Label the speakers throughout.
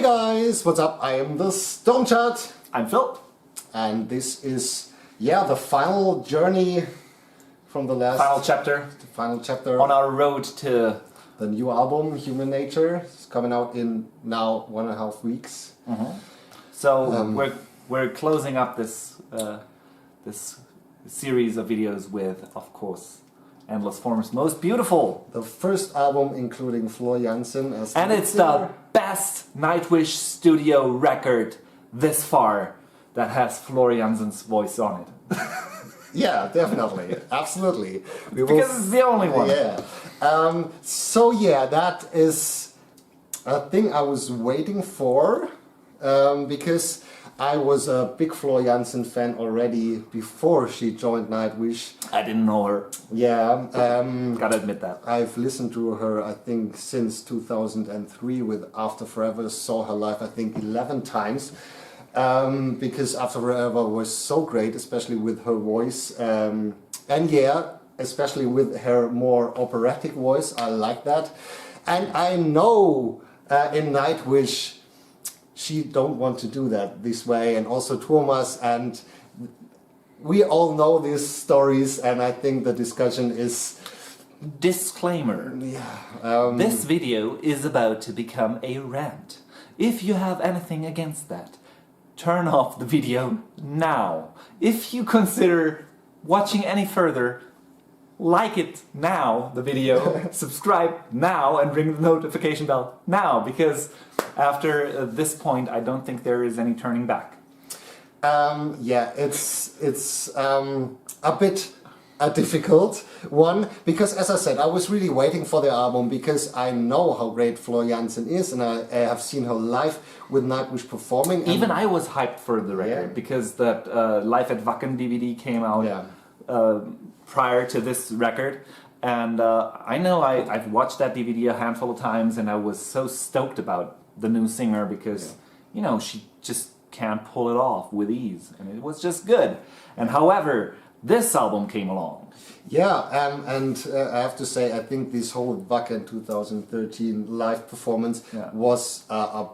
Speaker 1: guys, what's up? I am the Stormchild.
Speaker 2: I'm Phil.
Speaker 1: And this is, the final journey from the last...
Speaker 2: Final chapter.
Speaker 1: On
Speaker 2: our road to...
Speaker 1: the new album, Human Nature. It's coming out in now 1.5 weeks.
Speaker 2: Mm-hmm. So we're closing up this this series of videos with, of course, Endless Form's Most Beautiful.
Speaker 1: The first album including Floor Jansen as
Speaker 2: and it's the best Nightwish studio record this far that has Floor Jansen's voice on it.
Speaker 1: Yeah, definitely, absolutely.
Speaker 2: Because it's the only one.
Speaker 1: Yeah. That is a thing I was waiting for because I was a big Floor Jansen fan already before she joined Nightwish.
Speaker 2: I didn't know her.
Speaker 1: Yeah.
Speaker 2: Gotta admit that.
Speaker 1: I've listened to her, I think, since 2003 with After Forever. Saw her live, I think, 11 times. Because After Forever was so great, especially with her voice. Especially with her more operatic voice. I like that. And I know in Nightwish she don't want to do that this way, and also Thomas, and we all know these stories, and I think the discussion is...
Speaker 2: Disclaimer.
Speaker 1: Yeah.
Speaker 2: This video is about to become a rant. If you have anything against that, turn off the video now. If you consider watching any further, like it now, the video, subscribe now, and ring the notification bell now, because after this point I don't think there is any turning back.
Speaker 1: It's a bit a difficult one, because as I said, I was really waiting for the album because I know how great Floor Jansen is, and I have seen her live with Nightwish performing.
Speaker 2: Even I was hyped for the record, because that Live at Wacken DVD came out prior to this record, and I know I've watched that DVD a handful of times, and I was so stoked about the new singer because, you know, she just can't pull it off with ease, and it was just good. And however, this album came along.
Speaker 1: Yeah, and I have to say, I think this whole Wacken 2013 live performance was a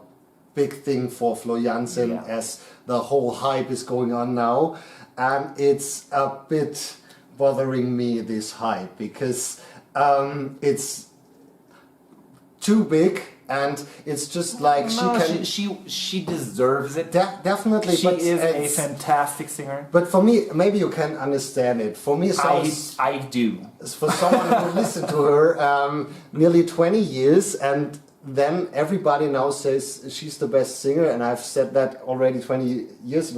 Speaker 1: big thing for Floor Jansen, as the whole hype is going on now, and it's a bit bothering me, this hype, because it's too big. And it's just like
Speaker 2: she deserves it.
Speaker 1: Definitely,
Speaker 2: she is a fantastic singer.
Speaker 1: But for me, maybe you can understand it. For me,
Speaker 2: I do.
Speaker 1: For someone who listened to her nearly 20 years, and then everybody now says she's the best singer, and I've said that already 20 years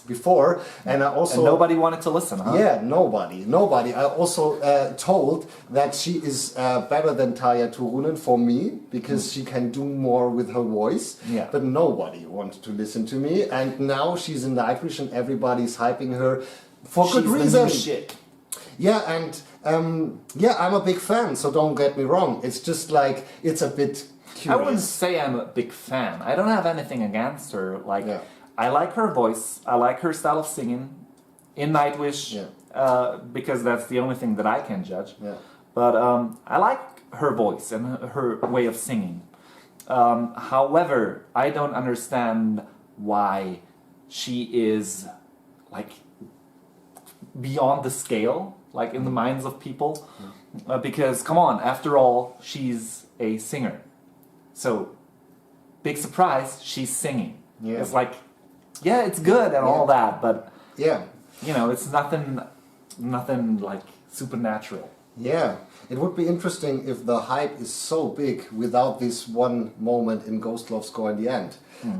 Speaker 1: before, and I also...
Speaker 2: And nobody wanted to listen, huh?
Speaker 1: Yeah, nobody. I also told that she is better than Tarja Turunen for me, because she can do more with her voice, but nobody wanted to listen to me, and now she's in Nightwish and everybody's hyping her for good reason.
Speaker 2: She's the new shit.
Speaker 1: Yeah, and I'm a big fan, so don't get me wrong. It's just like, it's a bit curious.
Speaker 2: I wouldn't say I'm a big fan. I don't have anything against her. I like her voice, I like her style of singing in Nightwish, because that's the only thing that I can judge. Yeah. But I like her voice and her way of singing. However, I don't understand why she is like beyond the scale, like in the minds of people. Because, come on, after all, she's a singer. So, big surprise, she's singing. Yeah. It's like... Yeah, it's good and all that, but you know, it's nothing like supernatural.
Speaker 1: Yeah, it would be interesting if the hype is so big without this one moment in Ghost Love Score in the end.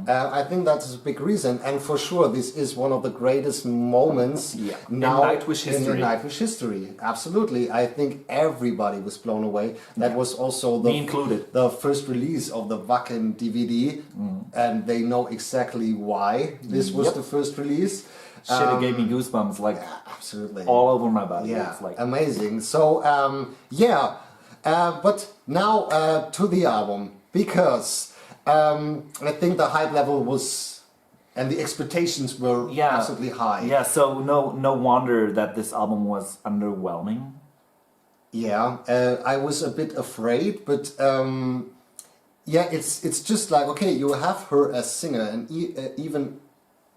Speaker 1: I think that's a big reason, and for sure this is one of the greatest moments now
Speaker 2: in Nightwish history.
Speaker 1: In Nightwish history, absolutely. I think everybody was blown away. That was also
Speaker 2: me included.
Speaker 1: The first release of the Wacken DVD, and they know exactly why this was the first release.
Speaker 2: Shit, it gave me goosebumps, like
Speaker 1: absolutely
Speaker 2: all over my body.
Speaker 1: Yeah,
Speaker 2: it's like
Speaker 1: amazing. So but now to the album, because I think the hype level was, and the expectations were absolutely high.
Speaker 2: Yeah, so no wonder that this album was underwhelming.
Speaker 1: Yeah, I was a bit afraid, but yeah, it's just like, okay, you have her as singer, and even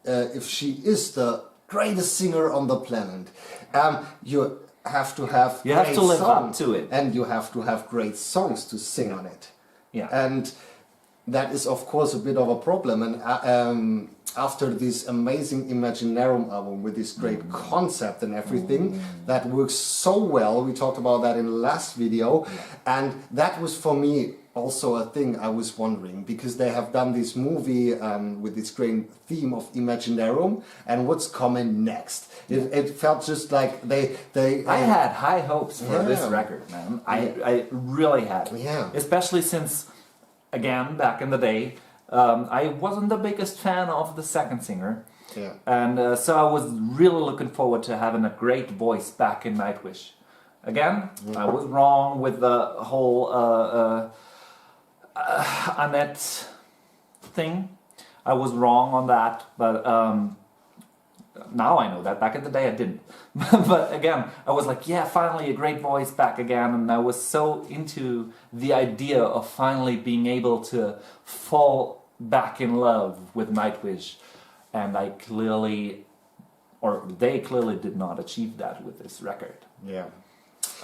Speaker 1: if she is the greatest singer on the planet, you have to have
Speaker 2: you have to live up to it,
Speaker 1: and you have to have great songs to sing on it.
Speaker 2: Yeah,
Speaker 1: and that is of course a bit of a problem. And after this amazing Imaginarium album with this great concept and everything that works so well, we talked about that in the last video, and that was for me also a thing I was wondering, because they have done this movie with this great theme of Imaginarium, and what's coming next. It felt just like they
Speaker 2: I had high hopes for this record, man. I really had.
Speaker 1: Yeah.
Speaker 2: Especially since, again, back in the day, I wasn't the biggest fan of the second singer.
Speaker 1: Yeah.
Speaker 2: And so I was really looking forward to having a great voice back in Nightwish. Again, I was wrong with the whole Annette thing. I was wrong on that, but now I know that. Back in the day I didn't. But again, I was like, yeah, finally a great voice back again, and I was so into the idea of finally being able to fall back in love with Nightwish, and I clearly, or they clearly did not achieve that with this record.
Speaker 1: Yeah.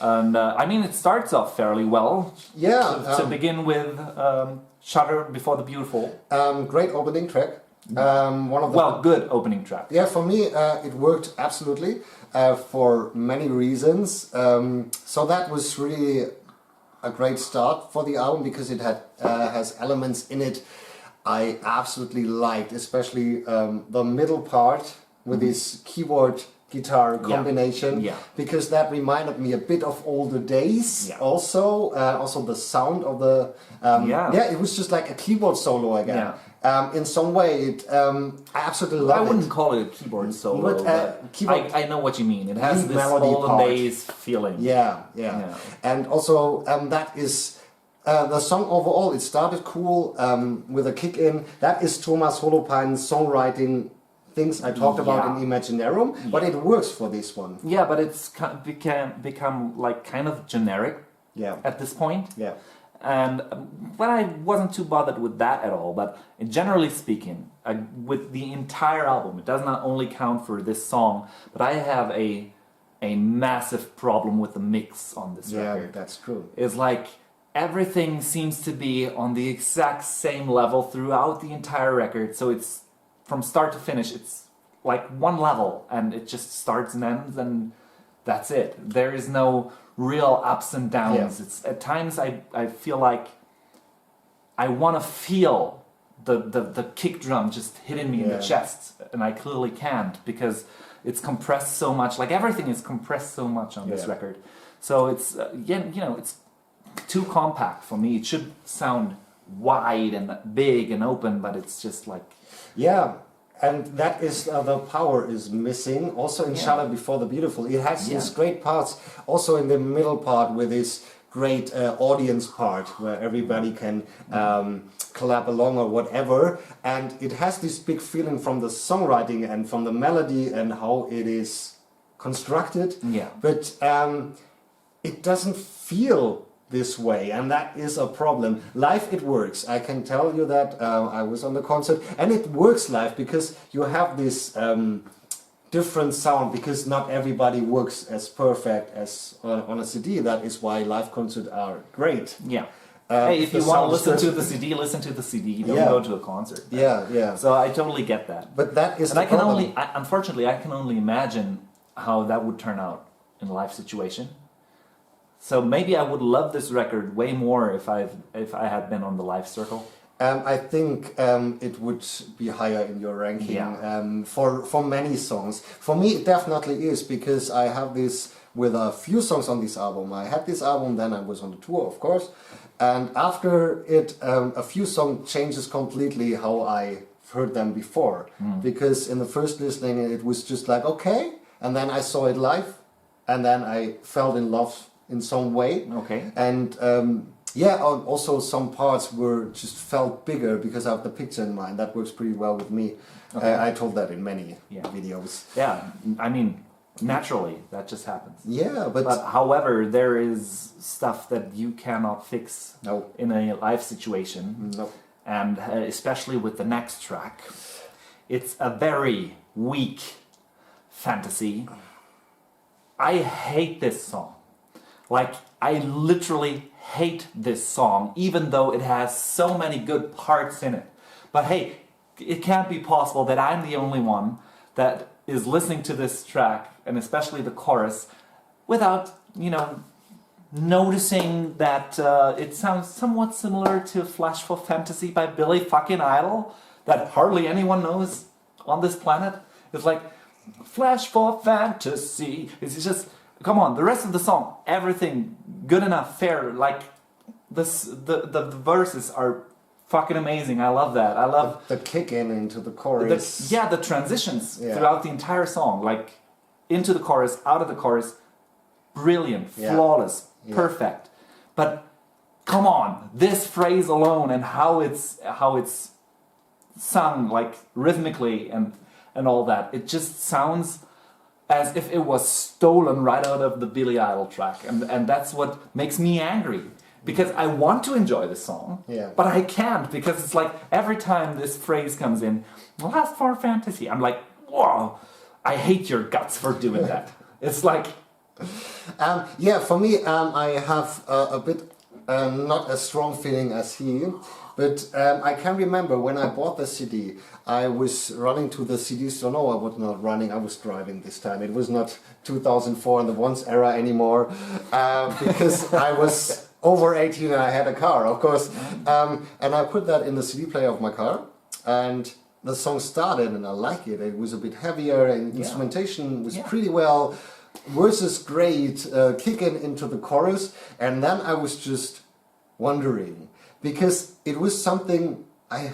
Speaker 2: And I mean, it starts off fairly well.
Speaker 1: Yeah.
Speaker 2: To begin with, Shudder Before the Beautiful.
Speaker 1: Great opening track. One of the
Speaker 2: Good opening track.
Speaker 1: Yeah, for me it worked absolutely for many reasons. So that was really a great start for the album, because it has elements in it I absolutely liked, especially the middle part with this keyboard guitar combination, because that reminded me a bit of older days. Also the sound of the it was just like a keyboard solo again. In some way I absolutely love it.
Speaker 2: I wouldn't call it a keyboard solo, but
Speaker 1: keyboard,
Speaker 2: I know what you mean. It has this
Speaker 1: melody
Speaker 2: olden
Speaker 1: part.
Speaker 2: days feeling.
Speaker 1: Yeah. And also that is the song overall, it started cool with a kick in. That is Thomas Holopain's songwriting things I talked about in Imaginarium, but it works for this one.
Speaker 2: Yeah, but it's become like kind of generic at this point.
Speaker 1: Yeah.
Speaker 2: And well, I wasn't too bothered with that at all, but generally speaking, with the entire album, it does not only count for this song, but I have a massive problem with the mix on this record.
Speaker 1: Yeah, that's true.
Speaker 2: It's like everything seems to be on the exact same level throughout the entire record, so it's from start to finish, it's like one level, and it just starts and ends, and that's it. There is no real ups and downs. It's at times I feel like I want to feel the kick drum just hitting me in the chest, and I clearly can't, because it's compressed so much. Like everything is compressed so much on this record. So it's it's too compact for me. It should sound wide and big and open, but it's just like
Speaker 1: and that is the power is missing. Also in Shudder Before the Beautiful, it has these great parts. Also in the middle part with this great audience part where everybody can clap along or whatever, and it has this big feeling from the songwriting and from the melody and how it is constructed. But it doesn't feel this way, and that is a problem. Live it works, I can tell you that. I was on the concert, and it works live because you have this different sound, because not everybody works as perfect as on a CD. That is why live concerts are great.
Speaker 2: Hey, if you want to listen to the CD, listen to the CD. Don't go to a concert. So I totally get that.
Speaker 1: But that is,
Speaker 2: and I can only, unfortunately, I can only imagine how that would turn out in a live situation. So maybe I would love this record way more if I had been on the live circle.
Speaker 1: I think it would be higher in your ranking for many songs. For me, it definitely is, because I have this with a few songs on this album. I had this album, then I was on the tour, of course, and after it, a few songs changes completely how I heard them before. Because in the first listening, it was just like okay, and then I saw it live, and then I fell in love in some way. And also some parts were just felt bigger because I have the picture in mind. That works pretty well with me. I told that in many videos.
Speaker 2: I mean, Naturally, that just happens.
Speaker 1: Yeah, but
Speaker 2: however, there is stuff that you cannot fix
Speaker 1: no.
Speaker 2: in a live situation.
Speaker 1: No.
Speaker 2: And especially with the next track, it's a very weak fantasy. I hate this song. Like, I literally hate this song, even though it has so many good parts in it. But hey, it can't be possible that I'm the only one that is listening to this track, and especially the chorus, without, you know, noticing that it sounds somewhat similar to Flash for Fantasy by Billy fucking Idol, that hardly anyone knows on this planet. It's like, Flash for Fantasy. It's just, come on, the rest of the song, everything good enough, fair, like, this, the verses are fucking amazing. I love that. I love
Speaker 1: the kick into the chorus.
Speaker 2: The transitions throughout the entire song, like into the chorus, out of the chorus, brilliant, flawless, perfect. But come on, this phrase alone and how it's sung, like rhythmically and all that, it just sounds as if it was stolen right out of the Billy Idol track, and that's what makes me angry. Because I want to enjoy the song, but I can't, because it's like every time this phrase comes in, Last for Fantasy, I'm like, whoa, I hate your guts for doing that. It's like...
Speaker 1: for me, I have a bit, not as strong feeling as he, but I can remember when I bought the CD, I was running to the CD store. No, I was not running, I was driving this time. It was not 2004 and the Once era anymore, because I was... over 18 and I had a car, of course, and I put that in the CD player of my car, and the song started, and I like it. It was a bit heavier, and instrumentation was pretty well, verses great, kicking into the chorus, and then I was just wondering, because it was something I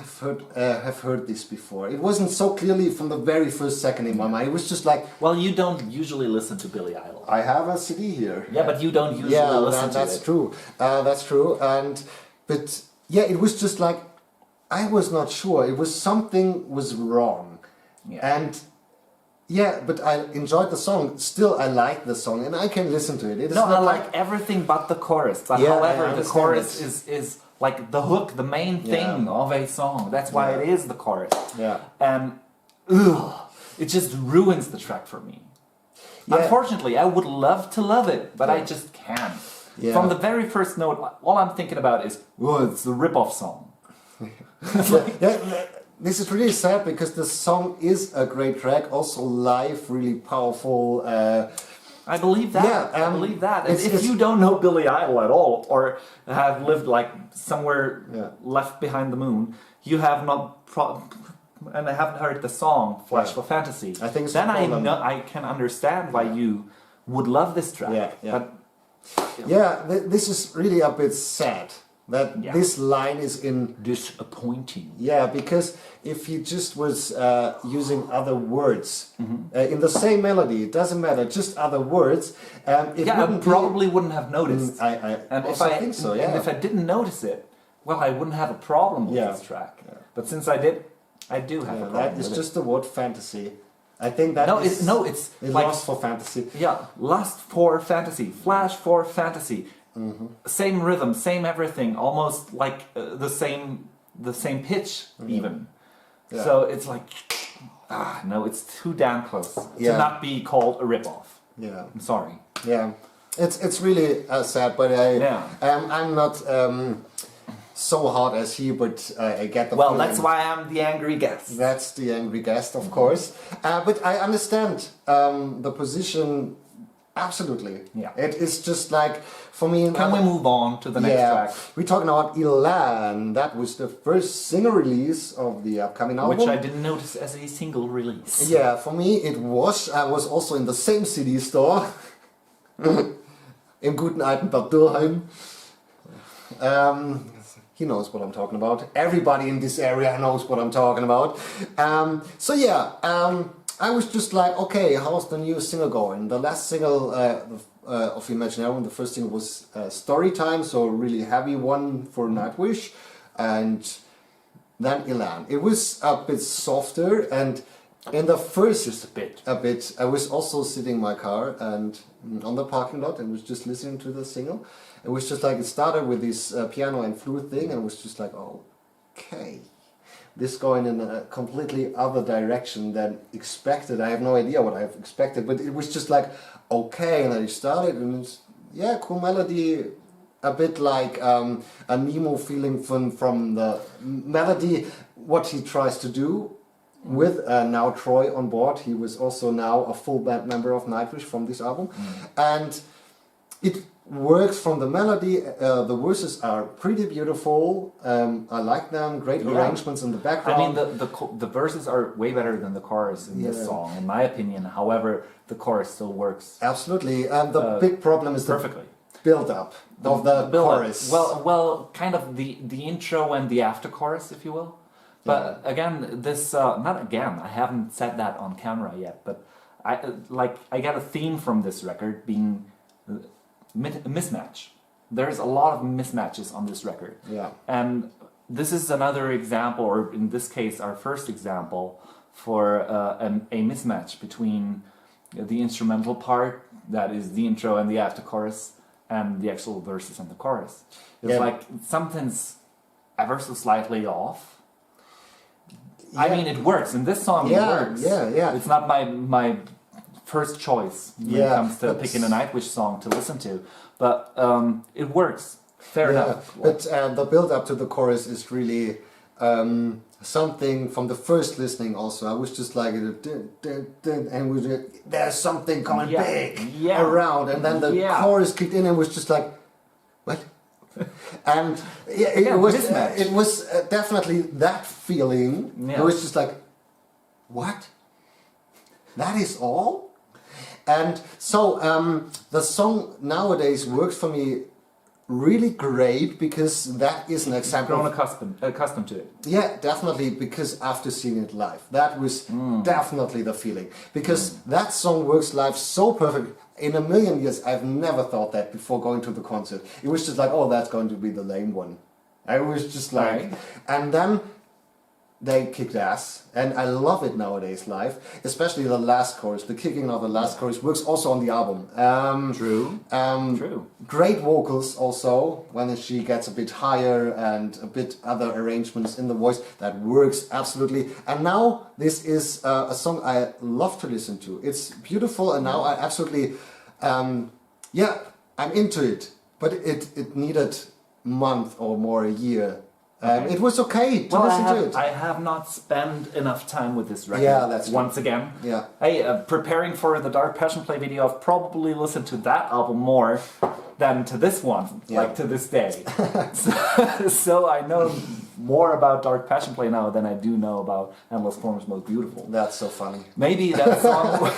Speaker 1: have heard this before. It wasn't so clearly from the very first second in my mind. It was just like...
Speaker 2: Well, you don't usually listen to Billy Idol.
Speaker 1: I have a CD here.
Speaker 2: Yeah, but you don't usually listen to
Speaker 1: that's
Speaker 2: it.
Speaker 1: True. That's true. But yeah, it was just like, I was not sure. It was something was wrong. Yeah. And yeah, but I enjoyed the song. Still, I like the song, and I can listen to it.
Speaker 2: I like everything but the chorus. But however, the chorus is like the hook, the main thing of a song. That's why it is the chorus.
Speaker 1: Yeah.
Speaker 2: And it just ruins the track for me. Yeah. Unfortunately, I would love to love it, but I just can't. Yeah. From the very first note, all I'm thinking about is, it's the rip-off song.
Speaker 1: This is really sad, because the song is a great track, also live, really powerful.
Speaker 2: I believe that. Yeah, I believe that. If you don't know Billy Idol at all, or have lived like somewhere left behind the moon, you have not and I haven't heard the song Flash for Fantasy.
Speaker 1: I think
Speaker 2: then I can understand why you would love this track. But,
Speaker 1: this is really a bit sad. That this line is in...
Speaker 2: disappointing.
Speaker 1: Yeah, because if he just was using other words in the same melody, it doesn't matter, just other words.
Speaker 2: I probably wouldn't have noticed.
Speaker 1: And I think so,
Speaker 2: And if I didn't notice it, well, I wouldn't have a problem with this track. Yeah. But since I did, I do have a problem
Speaker 1: that is
Speaker 2: with
Speaker 1: just the word fantasy. I think that
Speaker 2: it's like...
Speaker 1: Lust for Fantasy.
Speaker 2: Yeah, Lust for Fantasy, Flash for Fantasy. Same rhythm, same everything, almost like the same pitch even. Yeah. So it's like, no, it's too damn close to not be called a rip-off.
Speaker 1: Yeah,
Speaker 2: I'm sorry.
Speaker 1: Yeah, it's really sad, but I'm not so hard as he, but I get the feeling.
Speaker 2: That's why I'm the angry guest.
Speaker 1: That's the angry guest, of course. But I understand the position. Absolutely. Yeah. It is just like, for me...
Speaker 2: Can we move on to the next track?
Speaker 1: We're talking about Elan. That was the first single release of the upcoming album.
Speaker 2: Which I didn't notice as a single release.
Speaker 1: Yeah, for me it was. I was also in the same CD store. Im guten alten Bad Dürrheim. He knows what I'm talking about. Everybody in this area knows what I'm talking about. I was just like, okay, how's the new single going? The last single of Imaginarium, the first single was Storytime, so a really heavy one for Nightwish, and then Elan. It was a bit softer, and In the first,
Speaker 2: just a bit.
Speaker 1: I was also sitting in my car and on the parking lot and was just listening to the single. It was just like, it started with this piano and flute thing, and it was just like, okay, this going in a completely other direction than expected. I have no idea what I've expected, but it was just like, okay, and I started, and it's, yeah, cool melody, a bit like a Nemo feeling from the melody, what he tries to do with now Troy on board. He was also now a full band member of Nightwish from this album, and it works from the melody. The verses are pretty beautiful. I like them. Great arrangements in the background.
Speaker 2: I mean, the verses are way better than the chorus in this song, in my opinion. However, the chorus still works.
Speaker 1: Absolutely, and the big problem is
Speaker 2: perfectly.
Speaker 1: Build up of the chorus.
Speaker 2: Well, kind of the intro and the after chorus, if you will. But again, this not again. I haven't said that on camera yet, but I get a theme from this record being a mismatch. There's a lot of mismatches on this record.
Speaker 1: Yeah.
Speaker 2: And this is another example, or in this case, our first example for a mismatch between the instrumental part, that is the intro and the after chorus, and the actual verses and the chorus. It's like something's ever so slightly off. Yeah. I mean, it works. In this song, it works.
Speaker 1: Yeah.
Speaker 2: It's not my first choice when it comes to picking a Nightwish song to listen to, but it works. Fair enough.
Speaker 1: But the build up to the chorus is really something from the first listening. Also, I was just like, and there's something coming big around, and then the chorus kicked in, and was just like, what? And it was definitely that feeling. It was just like, what? That is all? And so the song nowadays works for me really great, because that is an example.
Speaker 2: Grown accustomed to it.
Speaker 1: Yeah, definitely, because after seeing it live, that was definitely the feeling. Because that song works live so perfect. In a million years, I've never thought that before going to the concert. It was just like, oh, that's going to be the lame one. I was just like, and then they kicked ass, and I love it nowadays live, especially the last chorus. The kicking of the last chorus works also on the album.
Speaker 2: True.
Speaker 1: Great vocals also, when she gets a bit higher and a bit other arrangements in the voice, that works absolutely. And now this is a song I love to listen to. It's beautiful, and now I absolutely, I'm into it. But it needed a month or more, a year. It was okay to listen to it.
Speaker 2: I have not spent enough time with this record.
Speaker 1: Yeah, that's
Speaker 2: once again.
Speaker 1: Yeah.
Speaker 2: Hey, preparing for the Dark Passion Play video, I've probably listened to that album more than to this one, like to this day. so I know more about Dark Passion Play now than I do know about Endless Forms Most Beautiful.
Speaker 1: That's so funny.
Speaker 2: Maybe that song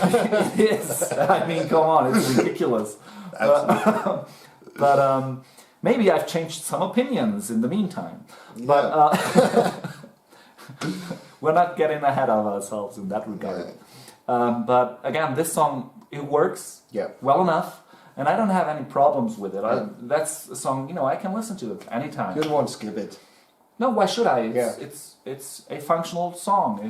Speaker 2: it is. I mean, come on, it's ridiculous. But maybe I've changed some opinions in the meantime. But we're not getting ahead of ourselves in that regard. But again, this song, it works well enough, and I don't have any problems with it. That's a song, I can listen to it anytime.
Speaker 1: You don't want to skip it.
Speaker 2: No, why should I? It's a functional song.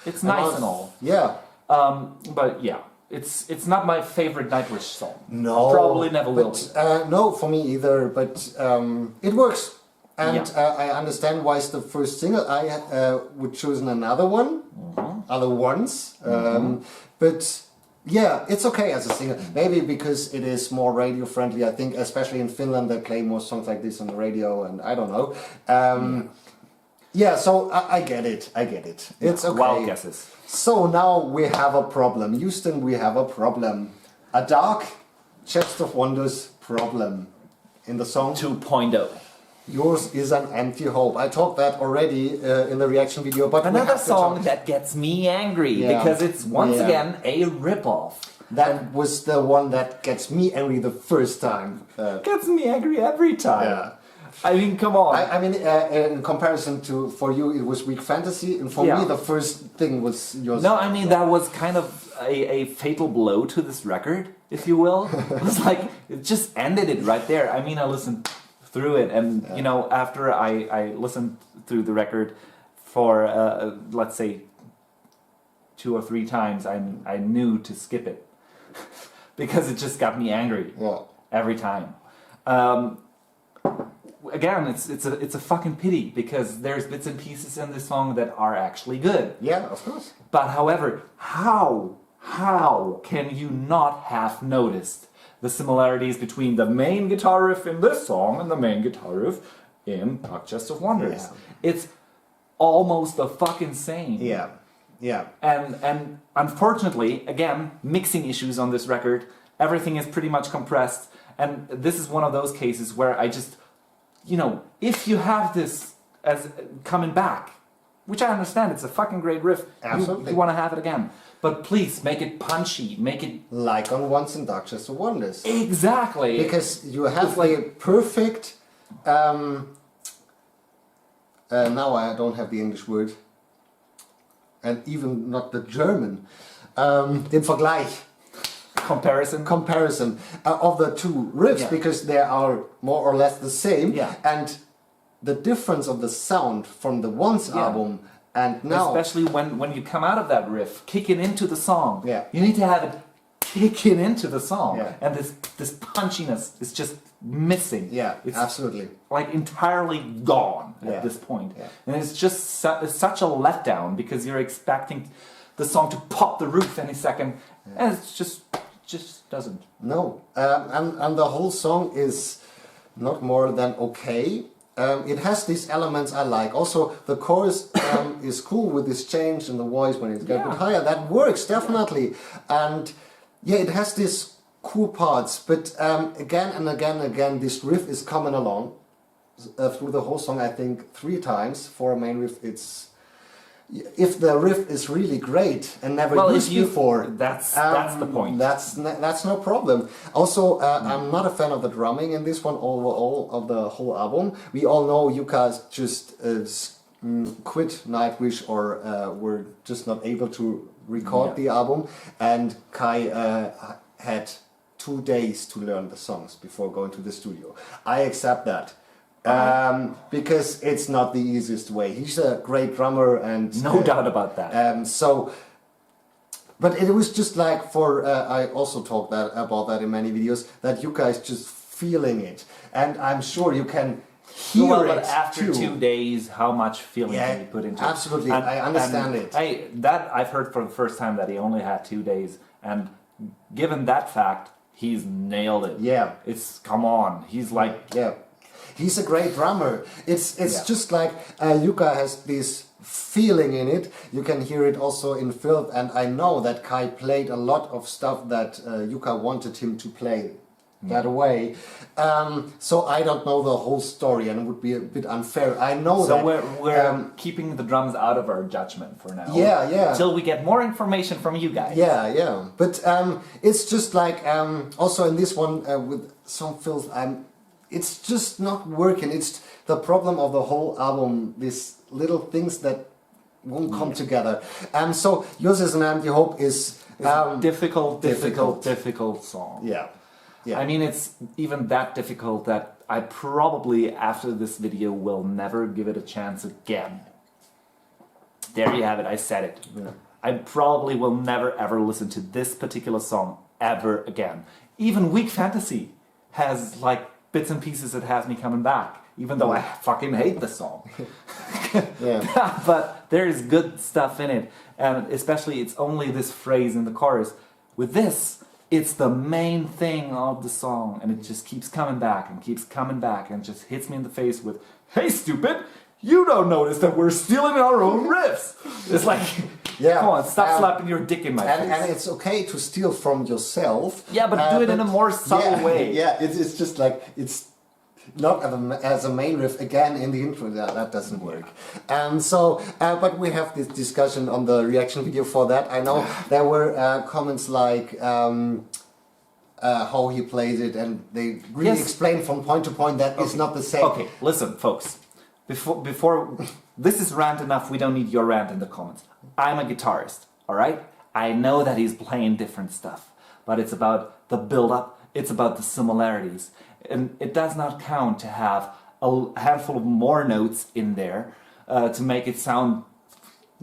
Speaker 2: It's nice and all.
Speaker 1: Yeah.
Speaker 2: But yeah. It's not my favorite Nightwish song.
Speaker 1: No,
Speaker 2: probably never will.
Speaker 1: No, for me either. But it works, and I understand why it's the first single. I would choose another one, other ones. But yeah, it's okay as a single. Maybe because it is more radio friendly. I think, especially in Finland, they play more songs like this on the radio, and I don't know. Yeah, so I get it. It's okay.
Speaker 2: Wild guesses.
Speaker 1: So now we have a problem. Houston, we have a problem. A dark chest of wonders problem in the song
Speaker 2: 2.0.
Speaker 1: Yours is an empty hope. I talked that already in the reaction video, but
Speaker 2: another song that gets me angry because it's once again a ripoff.
Speaker 1: That was the one that gets me angry the first time.
Speaker 2: Gets me angry every time.
Speaker 1: Yeah.
Speaker 2: I mean, come on.
Speaker 1: I mean, in comparison to, for you, it was Weak Fantasy, and for me, the first thing was yours.
Speaker 2: No, I mean, that was kind of a fatal blow to this record, if you will. It was like, it just ended it right there. I mean, I listened through it, and, after I listened through the record for, let's say, 2 or 3 times, I knew to skip it because it just got me angry every time. Again, it's a fucking pity because there's bits and pieces in this song that are actually good.
Speaker 1: Yeah, of course.
Speaker 2: But however, how can you not have noticed the similarities between the main guitar riff in this song and the main guitar riff in Dark Chest of Wonders? Yeah. It's almost the fucking same.
Speaker 1: Yeah, yeah.
Speaker 2: And unfortunately, again, mixing issues on this record. Everything is pretty much compressed, and this is one of those cases where I just, you know, if you have this as coming back, which I understand, it's a fucking great riff.
Speaker 1: Absolutely.
Speaker 2: You want to have it again. But please, make it punchy, make it...
Speaker 1: Like on Once in Dark Chest of Wonders.
Speaker 2: Exactly.
Speaker 1: Because you have like perfect... now I don't have the English word. And even not the German. Den Vergleich. Comparison of the two riffs, because they are more or less the same.
Speaker 2: Yeah.
Speaker 1: And the difference of the sound from the Once album and now...
Speaker 2: Especially when you come out of that riff, kicking into the song.
Speaker 1: Yeah.
Speaker 2: You need to have it kicking into the song.
Speaker 1: Yeah.
Speaker 2: And this punchiness is just missing.
Speaker 1: Yeah,
Speaker 2: it's
Speaker 1: absolutely.
Speaker 2: Like entirely gone at this point. Yeah. And it's just it's such a letdown because you're expecting the song to pop the roof any second. And it's just doesn't.
Speaker 1: No. And the whole song is not more than okay. It has these elements I like. Also, the chorus is cool with this change in the voice when it's getting higher. That works, definitely. And yeah, it has these cool parts. But again and again, this riff is coming along through the whole song, I think, 3 times. For a main riff, it's... If the riff is really great and never used before,
Speaker 2: that's the point.
Speaker 1: That's no problem. Also, I'm not a fan of the drumming in this one overall of the whole album. We all know Yuka just quit Nightwish or were just not able to record the album, and Kai had 2 days to learn the songs before going to the studio. I accept that. Because it's not the easiest way. He's a great drummer and...
Speaker 2: No doubt about that.
Speaker 1: But it was just like for... I also talked about that in many videos, that you guys just feeling it. And I'm sure you can hear it
Speaker 2: but after
Speaker 1: too.
Speaker 2: 2 days, how much feeling can you put into it?
Speaker 1: Absolutely, I understand it.
Speaker 2: I've heard for the first time that he only had 2 days. And given that fact, he's nailed it.
Speaker 1: Yeah.
Speaker 2: Come on. He's like...
Speaker 1: Yeah. He's a great drummer. It's just like Yuka has this feeling in it. You can hear it also in Filth, and I know that Kai played a lot of stuff that Yuka wanted him to play that way. So I don't know the whole story, and it would be a bit unfair. I know that.
Speaker 2: So we're keeping the drums out of our judgment for now.
Speaker 1: Yeah.
Speaker 2: Until we get more information from you guys.
Speaker 1: Yeah. But it's just like also in this one with some Filth, it's just not working. It's the problem of the whole album, these little things that won't come together. So Yours is an Empty Hope is
Speaker 2: difficult song.
Speaker 1: Yeah.
Speaker 2: I mean, it's even that difficult that I probably, after this video, will never give it a chance again. There you have it, I said it.
Speaker 1: Yeah.
Speaker 2: I probably will never ever listen to this particular song ever again. Even Weak Fantasy has like bits and pieces that has me coming back, even though I fucking hate the song. But there is good stuff in it, and especially it's only this phrase in the chorus. With this, it's the main thing of the song, and it just keeps coming back and just hits me in the face with, "Hey stupid, you don't notice that we're stealing our own riffs." It's like, come on, stop slapping your dick in my face.
Speaker 1: And it's okay to steal from yourself.
Speaker 2: Yeah, but do it in a more subtle way.
Speaker 1: Yeah, it's just like, it's not as a main riff again in the intro. That doesn't work. But we have this discussion on the reaction video for that. I know there were comments like how he plays it, and they really explain from point to point that it's not the same.
Speaker 2: Okay, listen, folks. Before this is rant enough, we don't need your rant in the comments. I'm a guitarist, alright? I know that he's playing different stuff, but it's about the build-up, it's about the similarities. And it does not count to have a handful of more notes in there to make it sound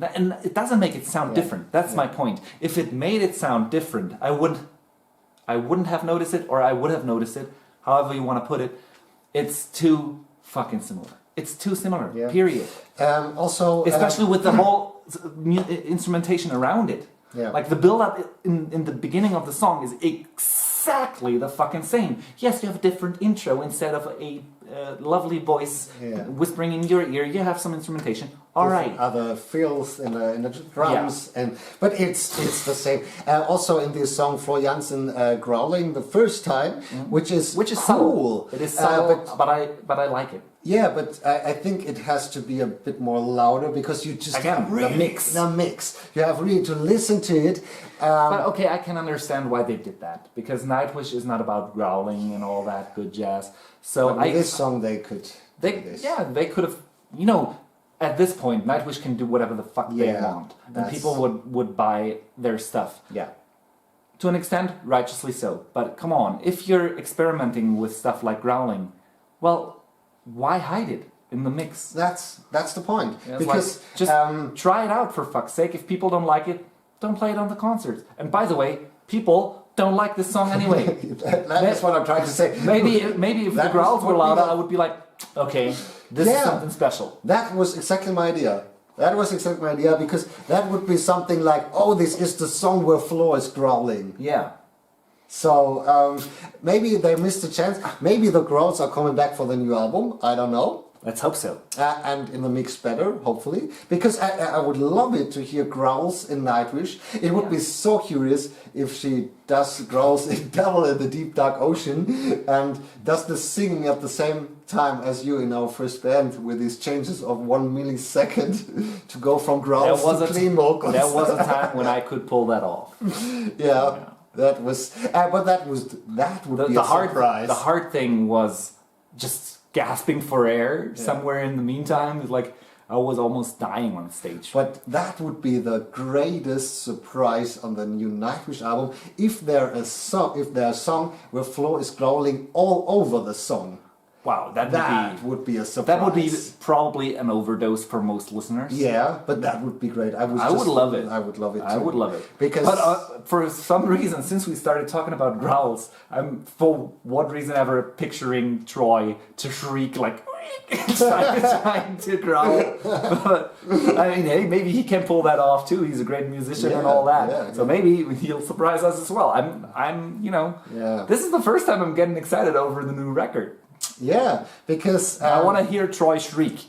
Speaker 2: And it doesn't make it sound different. That's my point. If it made it sound different, I wouldn't have noticed it, or I would have noticed it, however you want to put it. It's too fucking similar. It's too similar, period.
Speaker 1: Also...
Speaker 2: Especially with the whole instrumentation around it.
Speaker 1: Yeah.
Speaker 2: Like the build-up in the beginning of the song is exactly the fucking same. Yes, you have a different intro instead of a lovely voice whispering in your ear. You have some instrumentation. All right.
Speaker 1: Other fills in the drums, but it's the same. Also in this song, Flo Jansen growling the first time, which is cool.
Speaker 2: Subtle. It is subtle, but I like it.
Speaker 1: Yeah, but I think it has to be a bit more louder because you just
Speaker 2: the mix.
Speaker 1: You have really to listen to it.
Speaker 2: But okay, I can understand why they did that, because Nightwish is not about growling and all that good jazz. So
Speaker 1: with this song they could do this.
Speaker 2: Yeah, they could have. You know, at this point, Nightwish can do whatever the fuck they want, and people would buy their stuff.
Speaker 1: Yeah.
Speaker 2: To an extent, righteously so. But come on, if you're experimenting with stuff like growling, well, why hide it in the mix?
Speaker 1: That's the point.
Speaker 2: Yeah,
Speaker 1: because
Speaker 2: like, just try it out for fuck's sake. If people don't like it, don't play it on the concerts. And by the way, people don't like this song anyway.
Speaker 1: That's what I'm trying to say.
Speaker 2: Maybe if the growls were louder, I would be like, okay, this is something special.
Speaker 1: That was exactly my idea. Because that would be something like, oh, this is the song where Flo is growling.
Speaker 2: Yeah.
Speaker 1: So maybe they missed a chance. Maybe the growls are coming back for the new album. I don't know.
Speaker 2: Let's hope so.
Speaker 1: And in the mix better, hopefully. Because I would love it to hear growls in Nightwish. It would be so curious if she does growls in Devil in the Deep Dark Ocean and does the singing at the same time as you in our first band with these changes of 1 millisecond to go from growls to clean vocals.
Speaker 2: There was a time when I could pull that off.
Speaker 1: Yeah. That was, but that would be a surprise.
Speaker 2: The hard thing was just gasping for air somewhere in the meantime. It's like I was almost dying on stage.
Speaker 1: But that would be the greatest surprise on the new Nightwish album if there's a song where Flo is growling all over the song.
Speaker 2: Wow, that
Speaker 1: would be a surprise.
Speaker 2: That would be probably an overdose for most listeners.
Speaker 1: Yeah, but that would be great. I would love it. I would love it too.
Speaker 2: I would love it.
Speaker 1: Because
Speaker 2: but for some reason, since we started talking about growls, I'm for what reason ever picturing Troy to shriek like trying to growl. But I mean, hey, maybe he can pull that off too. He's a great musician and all that. Yeah, so maybe he'll surprise us as well. This is the first time I'm getting excited over the new record.
Speaker 1: Yeah, because
Speaker 2: I want to hear Troy shriek.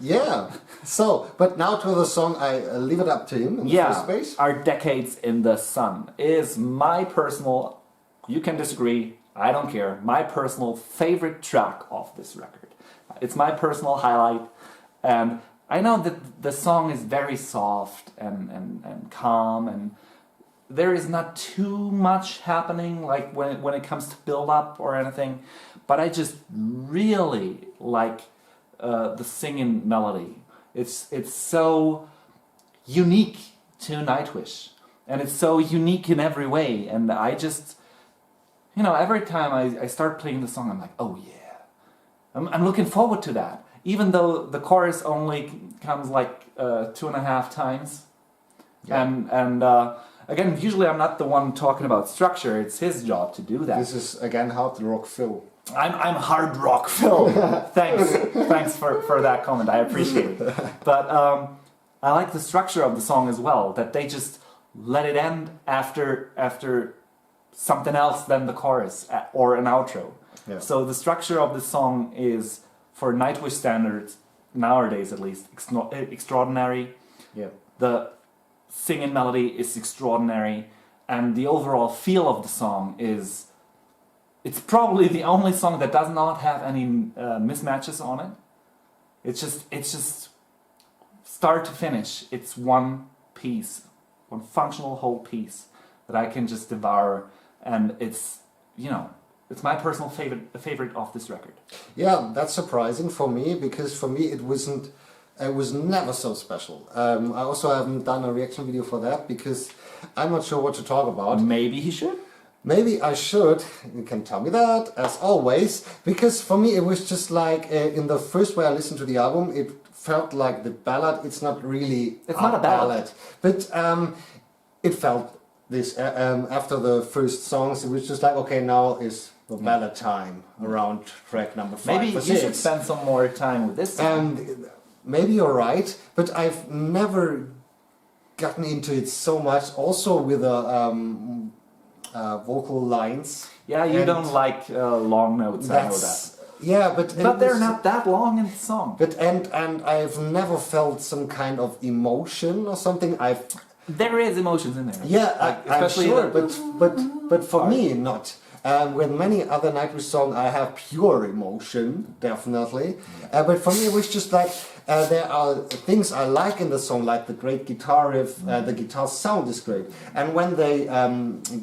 Speaker 1: Yeah. So, but now to the song, I leave it up to him in the first place.
Speaker 2: Our Decades in the Sun is my personal, you can disagree, I don't care, my personal favorite track of this record. It's my personal highlight, and I know that the song is very soft and calm, and there is not too much happening like when it comes to build up or anything, but I just really like the singing melody. It's so unique to Nightwish, and it's so unique in every way, and I just, every time I start playing the song, I'm like, oh yeah, I'm looking forward to that, even though the chorus only comes like 2.5 times. And again, usually I'm not the one talking about structure. It's his job to do that.
Speaker 1: This is again hard rock Phil.
Speaker 2: I'm hard rock Phil. Thanks for that comment. I appreciate it. But I like the structure of the song as well. That they just let it end after something else than the chorus or an outro. Yeah. So the structure of the song is, for Nightwish standards nowadays at least, extraordinary.
Speaker 1: Yeah.
Speaker 2: The singing melody is extraordinary, and the overall feel of the song is, it's probably the only song that does not have any mismatches on it. It's just start to finish, it's one piece, one functional whole piece that I can just devour, and it's it's my personal favorite of this record.
Speaker 1: Yeah, that's surprising for me, because for me it was never so special. I also haven't done a reaction video for that because I'm not sure what to talk about.
Speaker 2: Maybe he should?
Speaker 1: Maybe I should. You can tell me that, as always. Because for me it was just like, in the first way I listened to the album, it felt like the ballad. It's not really
Speaker 2: not a ballad.
Speaker 1: but it felt this after the first songs. It was just like, okay, now is the ballad time around track number 5.
Speaker 2: Maybe you should spend some more time with this song.
Speaker 1: Maybe you're right, but I've never gotten into it so much. Also with the vocal lines.
Speaker 2: Yeah, you don't like long notes. I know that.
Speaker 1: Yeah, but
Speaker 2: they're not that long in the song.
Speaker 1: But and I've never felt some kind of emotion or something.
Speaker 2: There is emotions in there.
Speaker 1: Yeah, I'm sure, but for
Speaker 2: part.
Speaker 1: me not. With many other Nightwish songs, I have pure emotion, definitely. But for me, it was just like there are things I like in the song, like the great guitar riff. The guitar sound is great, and when they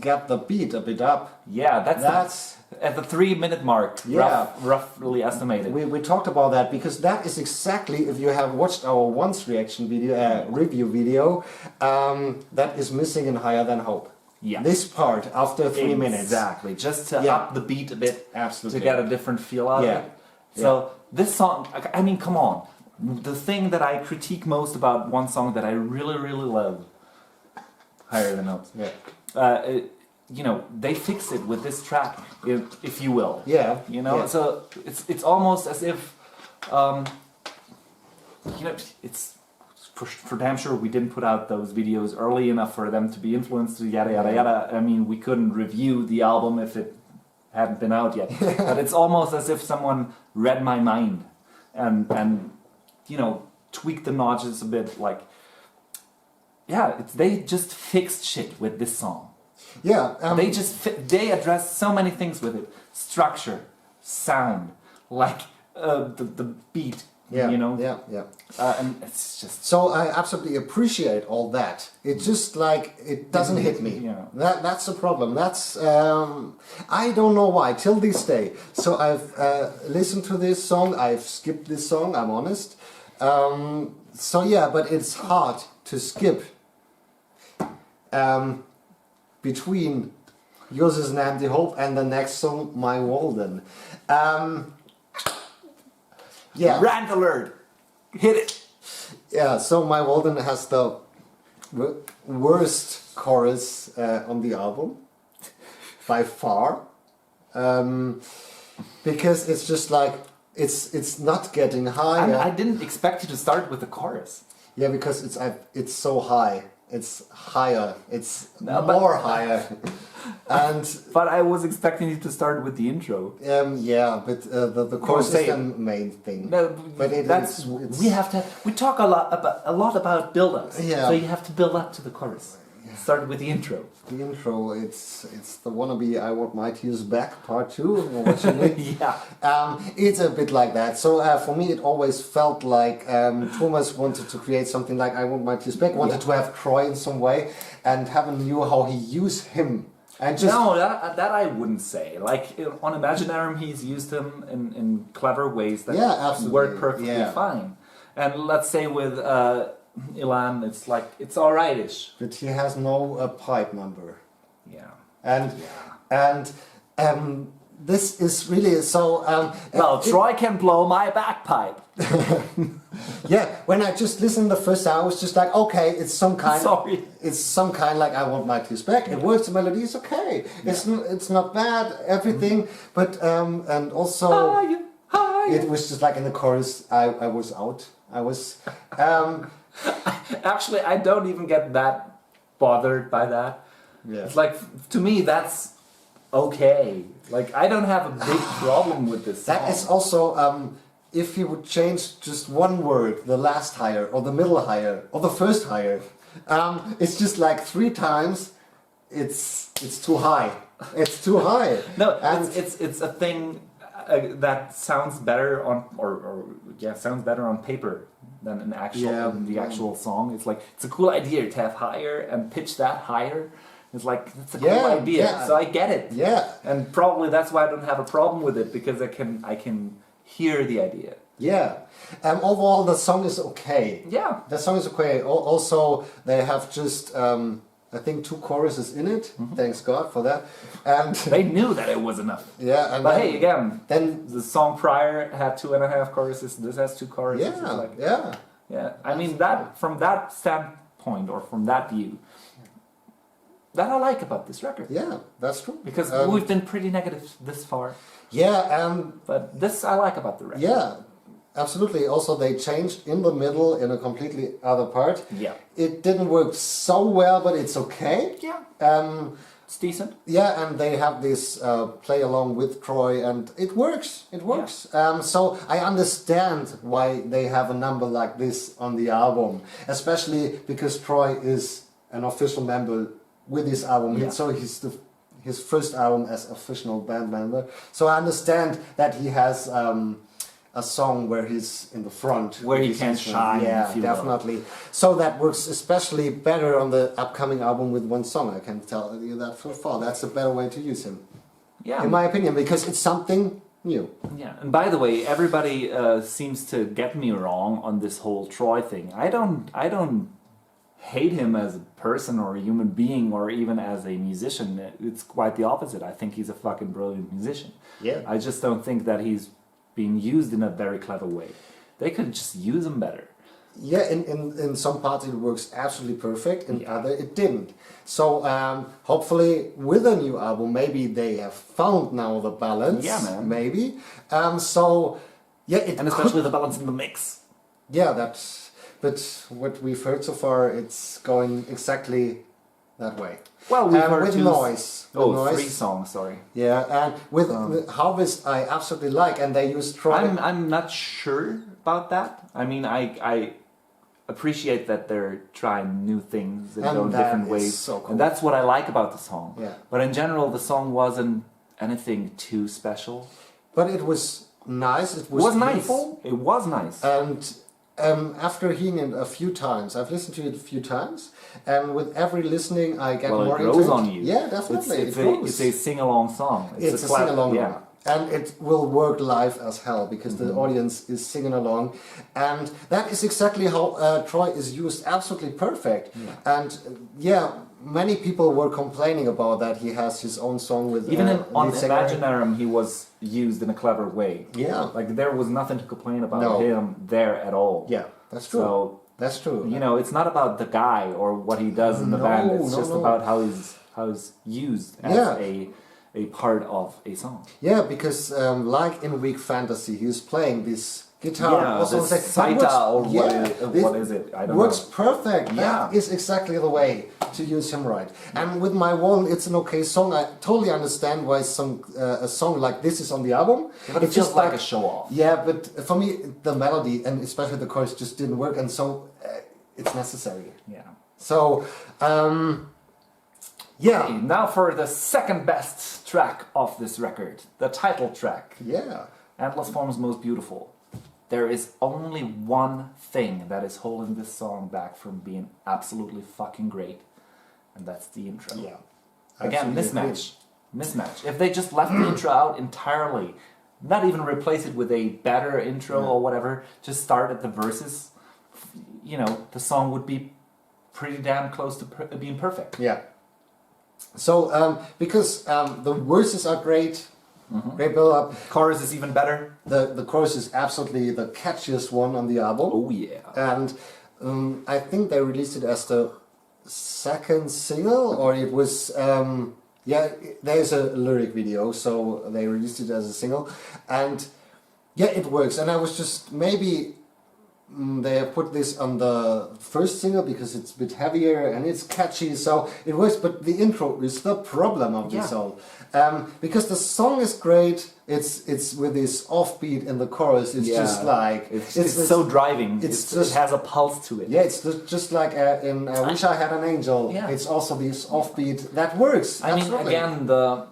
Speaker 1: get the beat a bit up,
Speaker 2: yeah, that's at the 3-minute mark.
Speaker 1: Yeah,
Speaker 2: roughly estimated.
Speaker 1: We talked about that because that is exactly, if you have watched our once reaction video, review video, that is missing in Higher Than Hope.
Speaker 2: Yeah.
Speaker 1: This part after 3 minutes.
Speaker 2: Exactly. Just to up the beat a bit.
Speaker 1: Absolutely.
Speaker 2: To get a different feel out of it. So this song, I mean, come on. The thing that I critique most about one song that I really, really love, Higher Than Hope.
Speaker 1: Yeah.
Speaker 2: You know, they fix it with this track, if you will.
Speaker 1: Yeah.
Speaker 2: You know,
Speaker 1: yeah.
Speaker 2: so it's almost as if, you know, it's for damn sure we didn't put out those videos early enough for them to be influenced, yada yada yada. I mean, we couldn't review the album if it hadn't been out yet. But it's almost as if someone read my mind and you know, tweaked the notches a bit. Like, yeah, they just fixed shit with this song.
Speaker 1: Yeah.
Speaker 2: They address so many things with it: structure, sound, like the beat.
Speaker 1: Yeah,
Speaker 2: you know.
Speaker 1: Yeah.
Speaker 2: And it's just.
Speaker 1: So I absolutely appreciate all that. It's just like it doesn't hit me.
Speaker 2: Yeah.
Speaker 1: That's the problem. That's I don't know why till this day. So I've listened to this song. I've skipped this song. I'm honest. So yeah, but it's hard to skip between Yours Is an Empty Hope and the next song, My Walden. Yeah.
Speaker 2: Rant alert! Hit it!
Speaker 1: Yeah, so My Walden has the worst chorus on the album, by far. Because it's just like, it's not getting higher.
Speaker 2: I didn't expect you to start with the chorus.
Speaker 1: Yeah, because it's so high. It's higher. It's more higher.
Speaker 2: But I was expecting you to start with the intro.
Speaker 1: Yeah, but the chorus is the main thing.
Speaker 2: No,
Speaker 1: but
Speaker 2: it's, we talk a lot about build-ups.
Speaker 1: Yeah.
Speaker 2: So you have to build up to the chorus. Start with the intro.
Speaker 1: The intro, it's the wannabe I Want My Tears Back part 2, or what you mean.
Speaker 2: Yeah.
Speaker 1: It's a bit like that. So for me it always felt like Thomas wanted to create something like I Want My Tears Back, wanted to have Croy in some way, and haven't knew how he used him. And just
Speaker 2: no, that I wouldn't say. Like on Imaginarium he's used him in clever ways that work perfectly fine. And let's say with Ilan, it's like, it's alright-ish.
Speaker 1: But he has no pipe number.
Speaker 2: Yeah.
Speaker 1: And this is really so...
Speaker 2: well, Troy can blow my bagpipe.
Speaker 1: Yeah, when I just listened the first time, I was just like, okay, it's some kind...
Speaker 2: Sorry.
Speaker 1: It's some kind like I Want My Tears Back. It works, the melody is okay. It's not bad, everything. But, and also... It was just like in the chorus, I was out. I was...
Speaker 2: Actually, I don't even get that bothered by that.
Speaker 1: Yeah.
Speaker 2: It's like, to me, that's okay. Like, I don't have a big problem with this song.
Speaker 1: That is also, if you would change just one word, the last higher, or the middle higher, or the first higher, it's just like 3 times, it's too high. It's too high.
Speaker 2: No, it's a thing that sounds better on, sounds better on paper than in the actual song. It's like, it's a cool idea to have higher and pitch that higher. It's like, it's a cool idea, so I get it.
Speaker 1: Yeah.
Speaker 2: And probably that's why I don't have a problem with it, because I can hear the idea.
Speaker 1: Yeah. Overall, the song is okay.
Speaker 2: Yeah.
Speaker 1: The song is okay. Also, they have just I think 2 choruses in it. Thanks God for that. And
Speaker 2: they knew that it was enough.
Speaker 1: Yeah, and
Speaker 2: but
Speaker 1: then,
Speaker 2: hey, again,
Speaker 1: then
Speaker 2: the song prior had 2.5 choruses. This has 2 choruses.
Speaker 1: Yeah,
Speaker 2: yeah. I mean that from that standpoint or from that view, that I like about this record.
Speaker 1: Yeah, that's true.
Speaker 2: Because we've been pretty negative this far.
Speaker 1: Yeah,
Speaker 2: but this I like about the record.
Speaker 1: Yeah. Absolutely. Also, they changed in the middle in a completely other part.
Speaker 2: Yeah.
Speaker 1: It didn't work so well, but it's okay.
Speaker 2: Yeah. It's decent.
Speaker 1: Yeah, and they have this play along with Troy, and it works. It works. Yeah. So I understand why they have a number like this on the album, especially because Troy is an official member with this album. Yeah. So he's his first album as official band member. So I understand that he has a song where he's in the front,
Speaker 2: where he can shine.
Speaker 1: Yeah, definitely. So that works especially better on the upcoming album with one song. I can tell you that for far. That's a better way to use him. Yeah, in my opinion, because it's something new.
Speaker 2: Yeah, and by the way, everybody seems to get me wrong on this whole Troy thing. I don't hate him as a person or a human being or even as a musician. It's quite the opposite. I think he's a fucking brilliant musician. Yeah. I just don't think that he's being used in a very clever way. They could just use him better.
Speaker 1: Yeah, in some parts it works absolutely perfect, in other it didn't. So hopefully with a new album, maybe they have found now the balance.
Speaker 2: Yeah, man.
Speaker 1: Maybe. So yeah,
Speaker 2: and especially the balance in the mix.
Speaker 1: Yeah, that's. But what we've heard so far, it's going exactly that way.
Speaker 2: Well, we've heard
Speaker 1: with noise.
Speaker 2: Noise. 3 songs, sorry.
Speaker 1: Yeah, and with Harvest, I absolutely like, and they use Troy.
Speaker 2: I'm not sure about that. I mean, I appreciate that they're trying new things and going different ways,
Speaker 1: so cool.
Speaker 2: And that's what I like about the song.
Speaker 1: Yeah.
Speaker 2: But in general, the song wasn't anything too special.
Speaker 1: But it was nice. It was
Speaker 2: beautiful. Nice. It was nice.
Speaker 1: And after hearing it a few times, I've listened to it a few times, and with every listening I get more into it.
Speaker 2: It grows on you.
Speaker 1: Yeah, definitely.
Speaker 2: It's a sing-along song.
Speaker 1: It's a sing-along one. And it will work live as hell, because the audience is singing along. And that is exactly how Troy is used absolutely perfect. Yeah. And many people were complaining about that he has his own song with
Speaker 2: even on Imaginarium he was used in a clever way.
Speaker 1: Yeah,
Speaker 2: like there was nothing to complain about him there at all.
Speaker 1: Yeah, that's true.
Speaker 2: So
Speaker 1: that's true.
Speaker 2: You know, it's not about the guy or what he does in the band. It's just about how he's used as a part of a song.
Speaker 1: Yeah, because like in Weak Fantasy, he's playing this guitar.
Speaker 2: Also Saita or what is it? I don't know.
Speaker 1: Works perfect. That is exactly the way to use him right. And with My Wall, it's an okay song. I totally understand why a song like this is on the album.
Speaker 2: Yeah, but it feels like a show off.
Speaker 1: Yeah, but for me, the melody and especially the chorus just didn't work, and so it's necessary.
Speaker 2: Yeah.
Speaker 1: So,
Speaker 2: Okay, now for the second best track of this record, the title track.
Speaker 1: Yeah.
Speaker 2: Endless Forms Most Beautiful. There is only one thing that is holding this song back from being absolutely fucking great, and that's the intro.
Speaker 1: Yeah.
Speaker 2: Again, mismatch. If they just left the intro out entirely, not even replace it with a better intro or whatever, just start at the verses, you know, the song would be pretty damn close to being perfect.
Speaker 1: Yeah. So, because the verses are great, great build-up.
Speaker 2: Chorus is even better.
Speaker 1: The chorus is absolutely the catchiest one on the album.
Speaker 2: Oh yeah.
Speaker 1: And I think they released it as the second single, or it was there's a lyric video, so they released it as a single, and it works. And I was just maybe they have put this on the first single because it's a bit heavier and it's catchy, so it works. But the intro is the problem of this all, because the song is great. It's with this offbeat in the chorus. It's just like
Speaker 2: it's so driving. It has a pulse to it.
Speaker 1: Yeah, it's just like in Wish I Had an Angel. Yeah. It's also this offbeat that works.
Speaker 2: I mean, again, the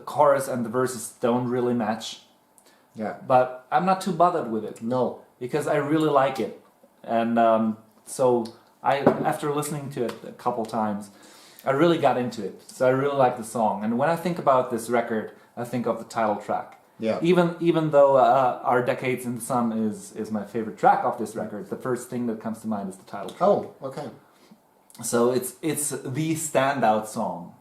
Speaker 2: chorus and the verses don't really match.
Speaker 1: Yeah,
Speaker 2: but I'm not too bothered with it.
Speaker 1: No.
Speaker 2: Because I really like it, and so after listening to it a couple times, I really got into it. So I really like the song, and when I think about this record, I think of the title track.
Speaker 1: Yeah.
Speaker 2: Even though Our Decades in the Sun is my favorite track of this record, the first thing that comes to mind is the title track.
Speaker 1: Oh, okay.
Speaker 2: So it's the standout song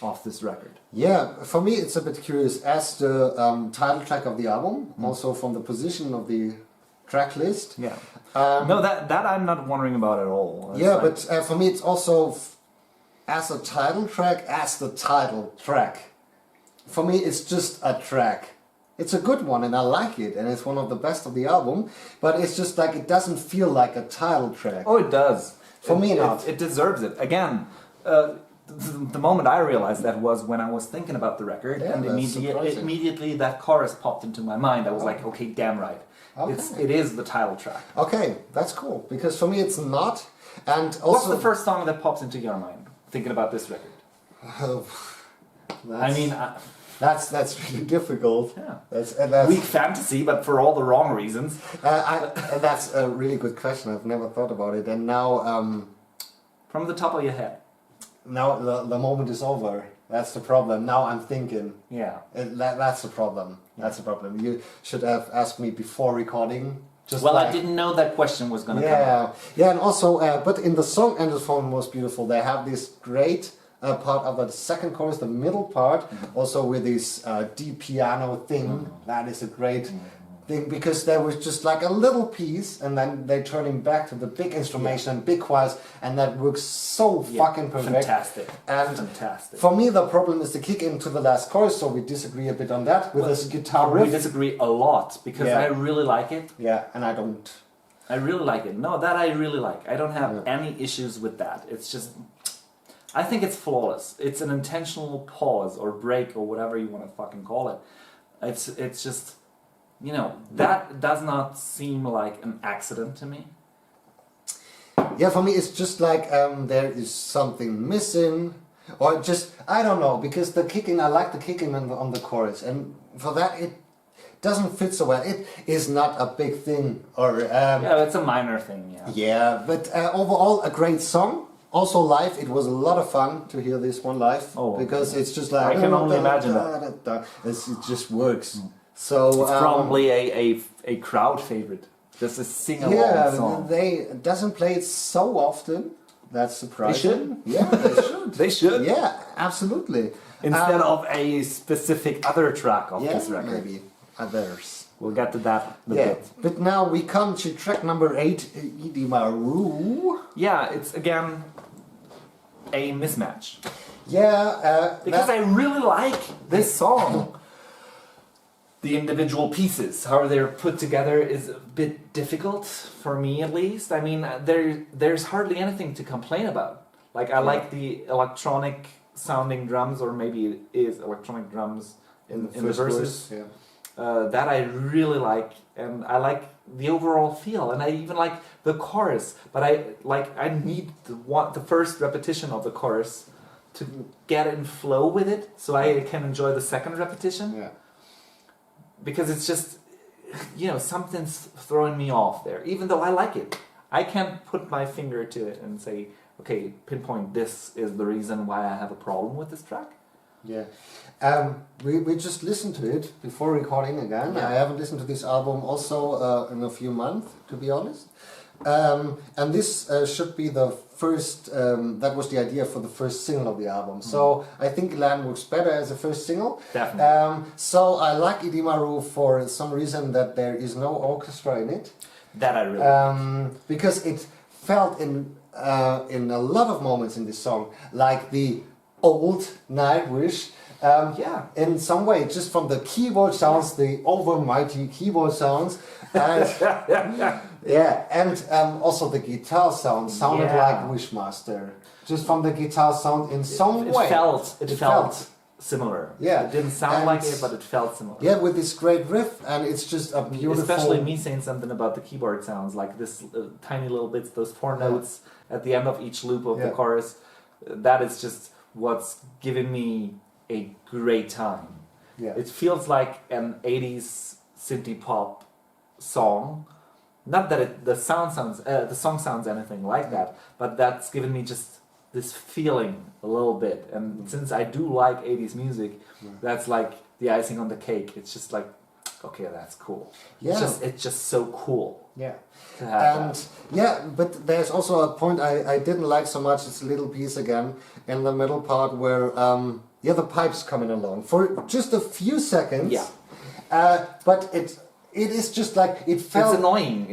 Speaker 2: of this record.
Speaker 1: Yeah, for me it's a bit curious as the title track of the album, also from the position of the track list.
Speaker 2: Yeah. No, that I'm not wondering about at all.
Speaker 1: It's but for me it's also as a title track, as the title track. For me it's just a track. It's a good one and I like it and it's one of the best of the album, but it's just like it doesn't feel like a title track.
Speaker 2: Oh, it does.
Speaker 1: For me not.
Speaker 2: It deserves it. Again, the moment I realized that was when I was thinking about the record, and immediately that chorus popped into my mind. I was like, okay, damn right. Okay. It is the title track.
Speaker 1: Okay, that's cool, because for me it's not. And also,
Speaker 2: what's the first song that pops into your mind thinking about this record?
Speaker 1: That's really difficult.
Speaker 2: Yeah.
Speaker 1: That's
Speaker 2: weak fantasy, but for all the wrong reasons.
Speaker 1: That's a really good question. I've never thought about it. And now,
Speaker 2: from the top of your head.
Speaker 1: Now the moment is over. That's the problem. Now I'm thinking.
Speaker 2: Yeah.
Speaker 1: That's the problem. Yeah. That's the problem. You should have asked me before recording.
Speaker 2: I didn't know that question was going to come up.
Speaker 1: Yeah, and also, but in the song "And the Phone" was beautiful. They have this great part of the second chorus, the middle part, also with this deep piano thing. That is a great thing, because there was just like a little piece and then they turn him back to the big instrumentation and big choirs, and that works so fucking perfect.
Speaker 2: Fantastic.
Speaker 1: And
Speaker 2: fantastic.
Speaker 1: For me the problem is the kick into the last chorus, so we disagree a bit on that with this guitar riff.
Speaker 2: We disagree a lot because I really like it.
Speaker 1: Yeah, and I don't.
Speaker 2: I really like it. No, that I really like. I don't have any issues with that. It's just, I think it's flawless. It's an intentional pause or break or whatever you want to fucking call it. It's just, you know, that does not seem like an accident to me.
Speaker 1: Yeah, for me it's just like there is something missing, or just, I don't know, because the kicking, I like the kicking on the chorus, and for that it doesn't fit so well. It is not a big thing, or
Speaker 2: yeah, it's a minor thing.
Speaker 1: Yeah, but overall a great song. Also live, it was a lot of fun to hear this one live, because it's just like,
Speaker 2: I can only imagine that.
Speaker 1: It just works. So
Speaker 2: it's probably a crowd favorite. Just a sing-along song.
Speaker 1: They doesn't play it so often. That's surprising.
Speaker 2: They should.
Speaker 1: Yeah, they should.
Speaker 2: They should.
Speaker 1: Yeah, absolutely.
Speaker 2: Instead of a specific other track of this record.
Speaker 1: Maybe others.
Speaker 2: We'll get to that in a bit.
Speaker 1: But now we come to track number 8, Idimaru.
Speaker 2: Yeah, it's again a mismatch.
Speaker 1: Yeah,
Speaker 2: because I really like this song. The individual pieces, how they're put together, is a bit difficult for me, at least. I mean, there's hardly anything to complain about. Like, I like the electronic sounding drums, or maybe it is electronic drums in the verses. That I really like, and I like the overall feel, and I even like the chorus. But I need the first repetition of the chorus to get in flow with it, so I can enjoy the second repetition.
Speaker 1: Yeah.
Speaker 2: Because it's just, you know, something's throwing me off there. Even though I like it, I can't put my finger to it and say, okay, pinpoint this is the reason why I have a problem with this track.
Speaker 1: Yeah. We just listened to it before recording again. I haven't listened to this album also in a few months, to be honest. And this should be the first, that was the idea for the first single of the album. So I think Land works better as a first single.
Speaker 2: Definitely.
Speaker 1: So I like Idimaru for some reason that there is no orchestra in it.
Speaker 2: That I really like.
Speaker 1: Because it felt in a lot of moments in this song like the old Nightwish. In some way, just from the keyboard sounds, the overmighty keyboard sounds, and also the guitar sound sounded like Wishmaster. Just from the guitar sound, in some way,
Speaker 2: it felt similar.
Speaker 1: Yeah,
Speaker 2: it didn't sound like it, but it felt similar.
Speaker 1: Yeah, with this great riff, and it's just a beautiful.
Speaker 2: Especially me saying something about the keyboard sounds, like this tiny little bits, those 4 notes at the end of each loop of the chorus. That is just what's giving me a great time. Yeah. It feels like an 80s synthie pop song. Not that the song sounds anything like that, but that's given me just this feeling a little bit. And since I do like 80s music, that's like the icing on the cake. It's just like, okay, that's cool.
Speaker 1: Yeah.
Speaker 2: It's just so cool.
Speaker 1: Yeah.
Speaker 2: To have
Speaker 1: And
Speaker 2: that.
Speaker 1: yeah, but there's also a point I didn't like so much. It's a little piece again in the middle part where the pipes coming along for just a few seconds.
Speaker 2: Yeah.
Speaker 1: But it is just like it felt.
Speaker 2: It's annoying.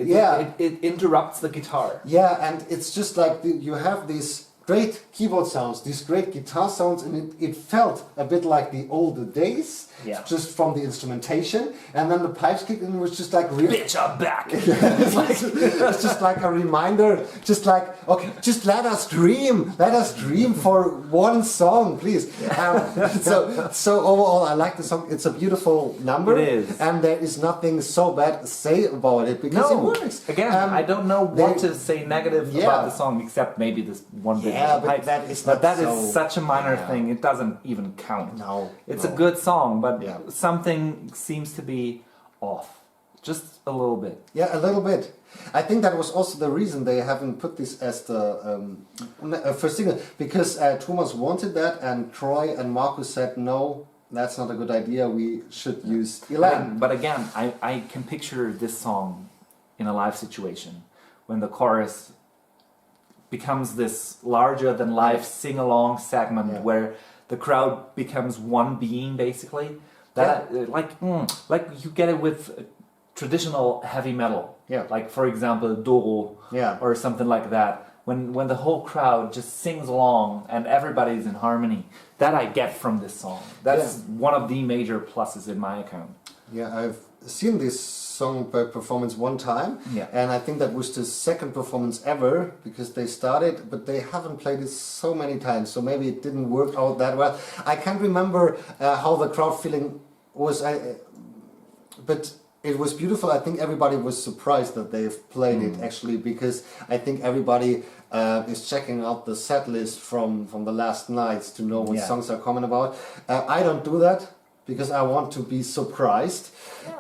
Speaker 2: It interrupts the guitar.
Speaker 1: Yeah, and it's just like you have these great keyboard sounds, these great guitar sounds, and it felt a bit like the older days, just from the instrumentation, and then the pipes kicked in, and it was just like
Speaker 2: bitch, I'm back.
Speaker 1: It's just like a reminder, just like, okay, just let us dream for one song, please. So overall, I like the song. It's a beautiful number.
Speaker 2: It is,
Speaker 1: and there is nothing so bad to say about it because it works.
Speaker 2: Again, I don't know what to say negative about the song, except maybe this one bit.
Speaker 1: Yeah, but that is
Speaker 2: such a minor thing. It doesn't even count.
Speaker 1: No,
Speaker 2: it's a good song, but something seems to be off, just a little bit.
Speaker 1: Yeah, a little bit. I think that was also the reason they haven't put this as the first single, because Thomas wanted that, and Troy and Marcus said no. That's not a good idea. We should use Elan.
Speaker 2: But again, I can picture this song in a live situation when the chorus becomes this larger than life sing-along segment where the crowd becomes one being, basically. Like you get it with traditional heavy metal. Yeah. Like, for example, Doro or something like that. When the whole crowd just sings along and everybody's in harmony. That I get from this song. That's one of the major pluses in my account.
Speaker 1: Yeah, I've seen this song performance one time, and I think that was the second performance ever, because they started, but they haven't played it so many times, so maybe it didn't work out that well. I can't remember how the crowd feeling was, but it was beautiful. I think everybody was surprised that they've played it, actually, because I think everybody is checking out the set list from the last nights to know what songs are coming about. I don't do that, because I want to be surprised.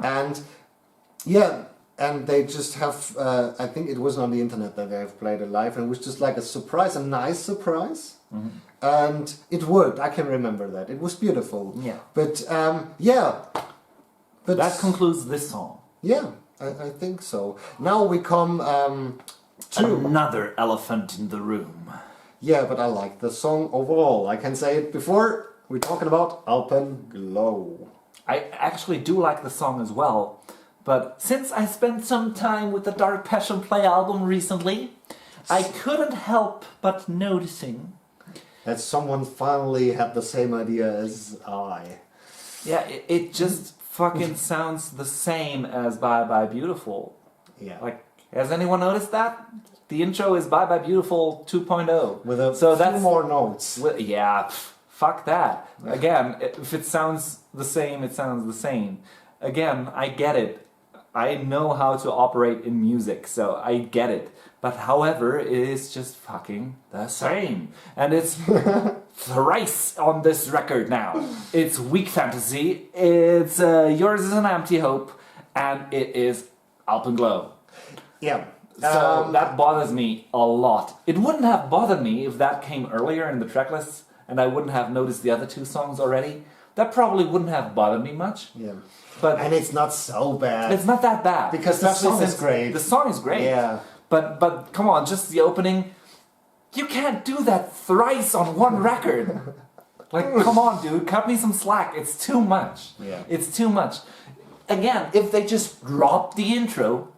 Speaker 1: And they just have, I think it was on the internet that they have played it live, and it was just like a surprise, a nice surprise. And it worked. I can remember that. It was beautiful. Yeah. But but
Speaker 2: that concludes this song.
Speaker 1: Yeah, I think so. Now we come to
Speaker 2: another elephant in the room.
Speaker 1: Yeah, but I like the song overall. I can say it before. We're talking about Alpenglow.
Speaker 2: I actually do like the song as well, but since I spent some time with the Dark Passion Play album recently, I couldn't help but noticing
Speaker 1: that someone finally had the same idea as I.
Speaker 2: Yeah, it just fucking sounds the same as Bye Bye Beautiful.
Speaker 1: Yeah.
Speaker 2: Like, has anyone noticed that? The intro is Bye Bye Beautiful 2.0.
Speaker 1: With a few more notes.
Speaker 2: Fuck that. Again, if it sounds the same, it sounds the same. Again, I get it. I know how to operate in music, so I get it. But however, it is just fucking the same. And it's thrice on this record now. It's Weak Fantasy, it's Yours is an Empty Hope, and it is Alpenglow.
Speaker 1: Yeah.
Speaker 2: So that bothers me a lot. It wouldn't have bothered me if that came earlier in the tracklist and I wouldn't have noticed the other two songs already. That probably wouldn't have bothered me much.
Speaker 1: Yeah.
Speaker 2: But
Speaker 1: it's not so bad.
Speaker 2: It's not that bad.
Speaker 1: Because the song is great.
Speaker 2: The song is great.
Speaker 1: Yeah.
Speaker 2: But come on, just the opening. You can't do that thrice on one record. Like, come on, dude, cut me some slack. It's too much.
Speaker 1: Yeah.
Speaker 2: It's too much. Again, if they just drop the intro,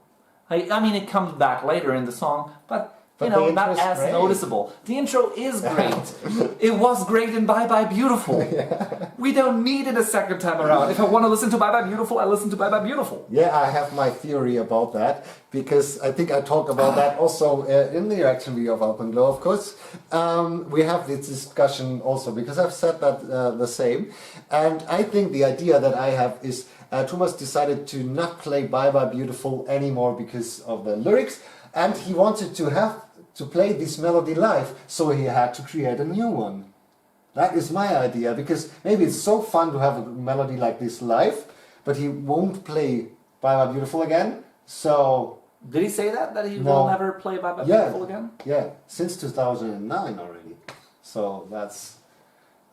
Speaker 2: I mean, it comes back later in the song, but you know, not as noticeable. The intro is great. It was great in Bye Bye Beautiful. Yeah. We don't need it a second time around. If I want to listen to Bye Bye Beautiful, I listen to Bye Bye Beautiful.
Speaker 1: Yeah, I have my theory about that, because I think I talked about that also in the reaction video of Alpenglow, of course. We have this discussion also, because I've said that the same. And I think the idea that I have is Thomas decided to not play Bye Bye Beautiful anymore because of the lyrics, and he wanted to play this melody live, so he had to create a new one. That is my idea, because maybe it's so fun to have a melody like this live, but he won't play Bye Bye Beautiful again, so...
Speaker 2: Did he say that? That he will never play Bye Bye Beautiful again?
Speaker 1: Yeah, since 2009 already. So that's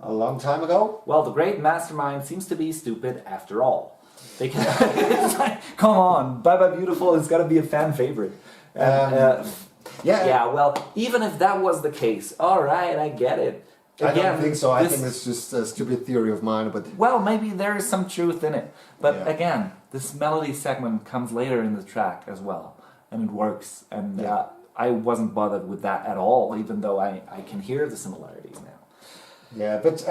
Speaker 1: a long time ago.
Speaker 2: Well, the great mastermind seems to be stupid after all. They can. It's like, come on, Bye Bye Beautiful has got to be a fan favorite. And, yeah. Well, even if that was the case, all right, I get it.
Speaker 1: Again, I don't think so. I think it's just a stupid theory of mine. But
Speaker 2: well, maybe there is some truth in it. But again, this melody segment comes later in the track as well, and it works. And I wasn't bothered with that at all, even though I can hear the similarities now.
Speaker 1: Yeah, but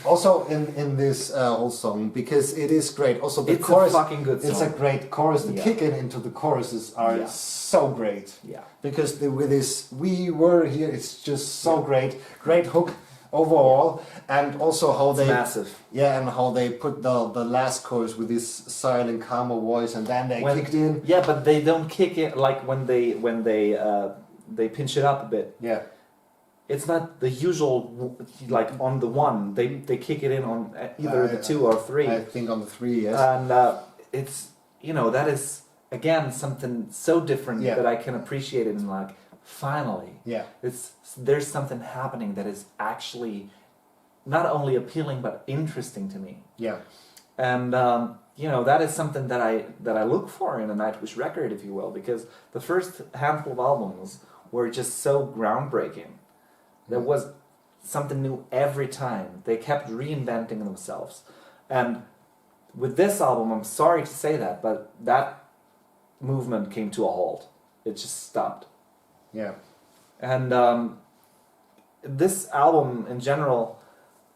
Speaker 1: also in this whole song, because it is great. Also, the chorus,
Speaker 2: a fucking good song.
Speaker 1: It's a great chorus. The kick-in into the choruses are so great.
Speaker 2: Yeah,
Speaker 1: because with this "We Were Here," it's just so great. Great hook overall, and also how they
Speaker 2: massive.
Speaker 1: Yeah, and how they put the last chorus with this silent, calmer voice, and then they kicked in.
Speaker 2: Yeah, but they don't kick it like when they pinch it up a bit.
Speaker 1: Yeah.
Speaker 2: It's not the usual, like on the one. They kick it in on either the 2 or 3.
Speaker 1: I think on the 3, yes.
Speaker 2: And it's, that is, again, something so different that I can appreciate it and like, finally.
Speaker 1: Yeah.
Speaker 2: There's something happening that is actually not only appealing but interesting to me.
Speaker 1: Yeah.
Speaker 2: And, that is something that I look for in a Nightwish record, if you will, because the first handful of albums were just so groundbreaking. There was something new every time. They kept reinventing themselves. And with this album, I'm sorry to say that, but that movement came to a halt. It just stopped.
Speaker 1: Yeah.
Speaker 2: And this album in general,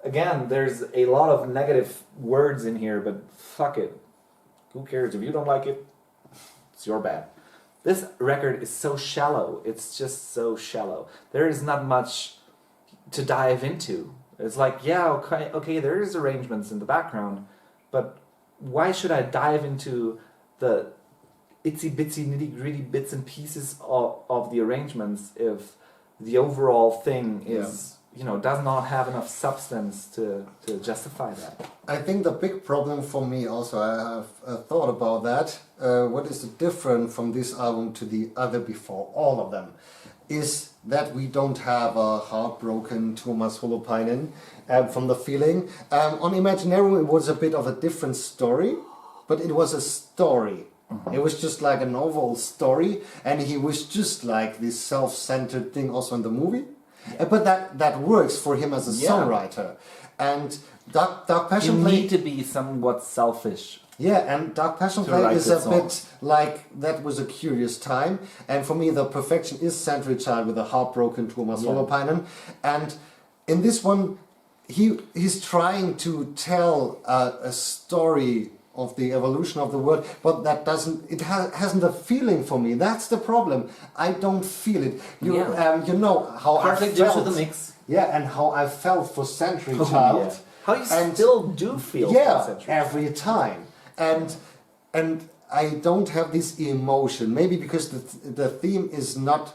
Speaker 2: again, there's a lot of negative words in here, but fuck it. Who cares? If you don't like it, it's your bad. This record is so shallow. It's just so shallow. There is not much to dive into. It's like, okay, there is arrangements in the background, but why should I dive into the itsy bitsy nitty gritty bits and pieces of the arrangements if the overall thing is, does not have enough substance to justify that?
Speaker 1: I think the big problem for me also, I have thought about that, what is the difference from this album to the other before, all of them, is that we don't have a heartbroken Tuomas Holopainen from the feeling. On Imaginarium it was a bit of a different story, but it was a story. Mm-hmm. It was just like an overall story, and he was just like this self-centered thing also in the movie. Yeah. But that works for him as a songwriter. And Dark Passion Play...
Speaker 2: You need to be somewhat selfish.
Speaker 1: Yeah, and Dark Passion Play is a bit like, that was a curious time. And for me, the perfection is Stormchild with a heartbroken Tuomas Holopainen. And in this one, he's trying to tell a story of the evolution of the world, but that hasn't a feeling for me. That's the problem. I don't feel it. You know how
Speaker 2: perfect
Speaker 1: I felt.
Speaker 2: To the mix.
Speaker 1: Yeah, and how I felt for Stormchild.
Speaker 2: How you still do feel for Stormchild.
Speaker 1: Every time. And I don't have this emotion. Maybe because the theme is not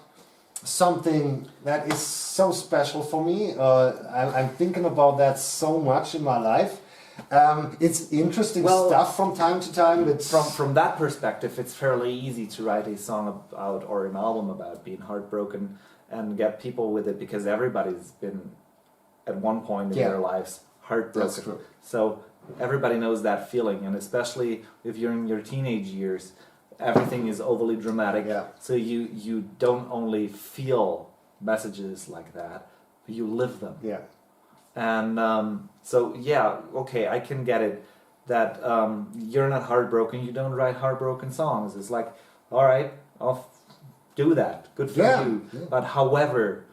Speaker 1: something that is so special for me. I'm thinking about that so much in my life. It's interesting stuff from time to time.
Speaker 2: From that perspective, it's fairly easy to write a song about or an album about being heartbroken and get people with it, because everybody's been at one point in their lives heartbroken.
Speaker 1: That's true.
Speaker 2: So everybody knows that feeling, and especially if you're in your teenage years, everything is overly dramatic.
Speaker 1: Yeah.
Speaker 2: So you don't only feel messages like that, but you live them.
Speaker 1: Yeah.
Speaker 2: And okay, I can get it that you're not heartbroken, you don't write heartbroken songs. It's like, all right, I'll do that. Good for you. Yeah. But however,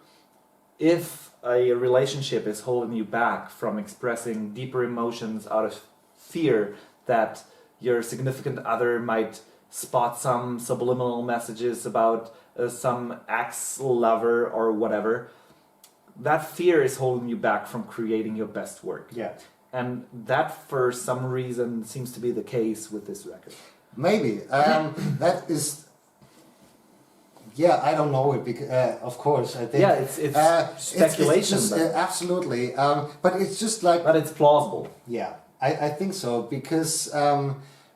Speaker 2: if a relationship is holding you back from expressing deeper emotions out of fear that your significant other might spot some subliminal messages about some ex-lover or whatever, that fear is holding you back from creating your best work.
Speaker 1: Yeah.
Speaker 2: And that, for some reason, seems to be the case with this record.
Speaker 1: Maybe. That is... Yeah, I don't know it, because, of course, I think...
Speaker 2: Yeah, it's speculation.
Speaker 1: It's absolutely. But it's just like...
Speaker 2: But it's plausible.
Speaker 1: Yeah, I think so, because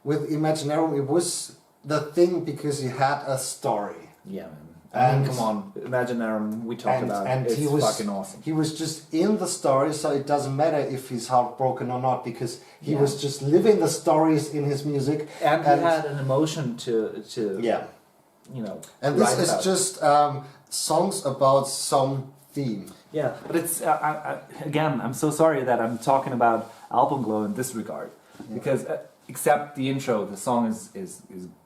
Speaker 1: with Imaginarium it was the thing because you had a story.
Speaker 2: Yeah, I mean, come on, Imaginarium, we talked about it. It's fucking awesome.
Speaker 1: He was just in the story, so it doesn't matter if he's heartbroken or not, because he was just living the stories in his music.
Speaker 2: And he had an emotion to you know.
Speaker 1: And this is just songs about some theme.
Speaker 2: Yeah, but it's, again, I'm so sorry that I'm talking about Album Glow in this regard. Because, except the intro, the song is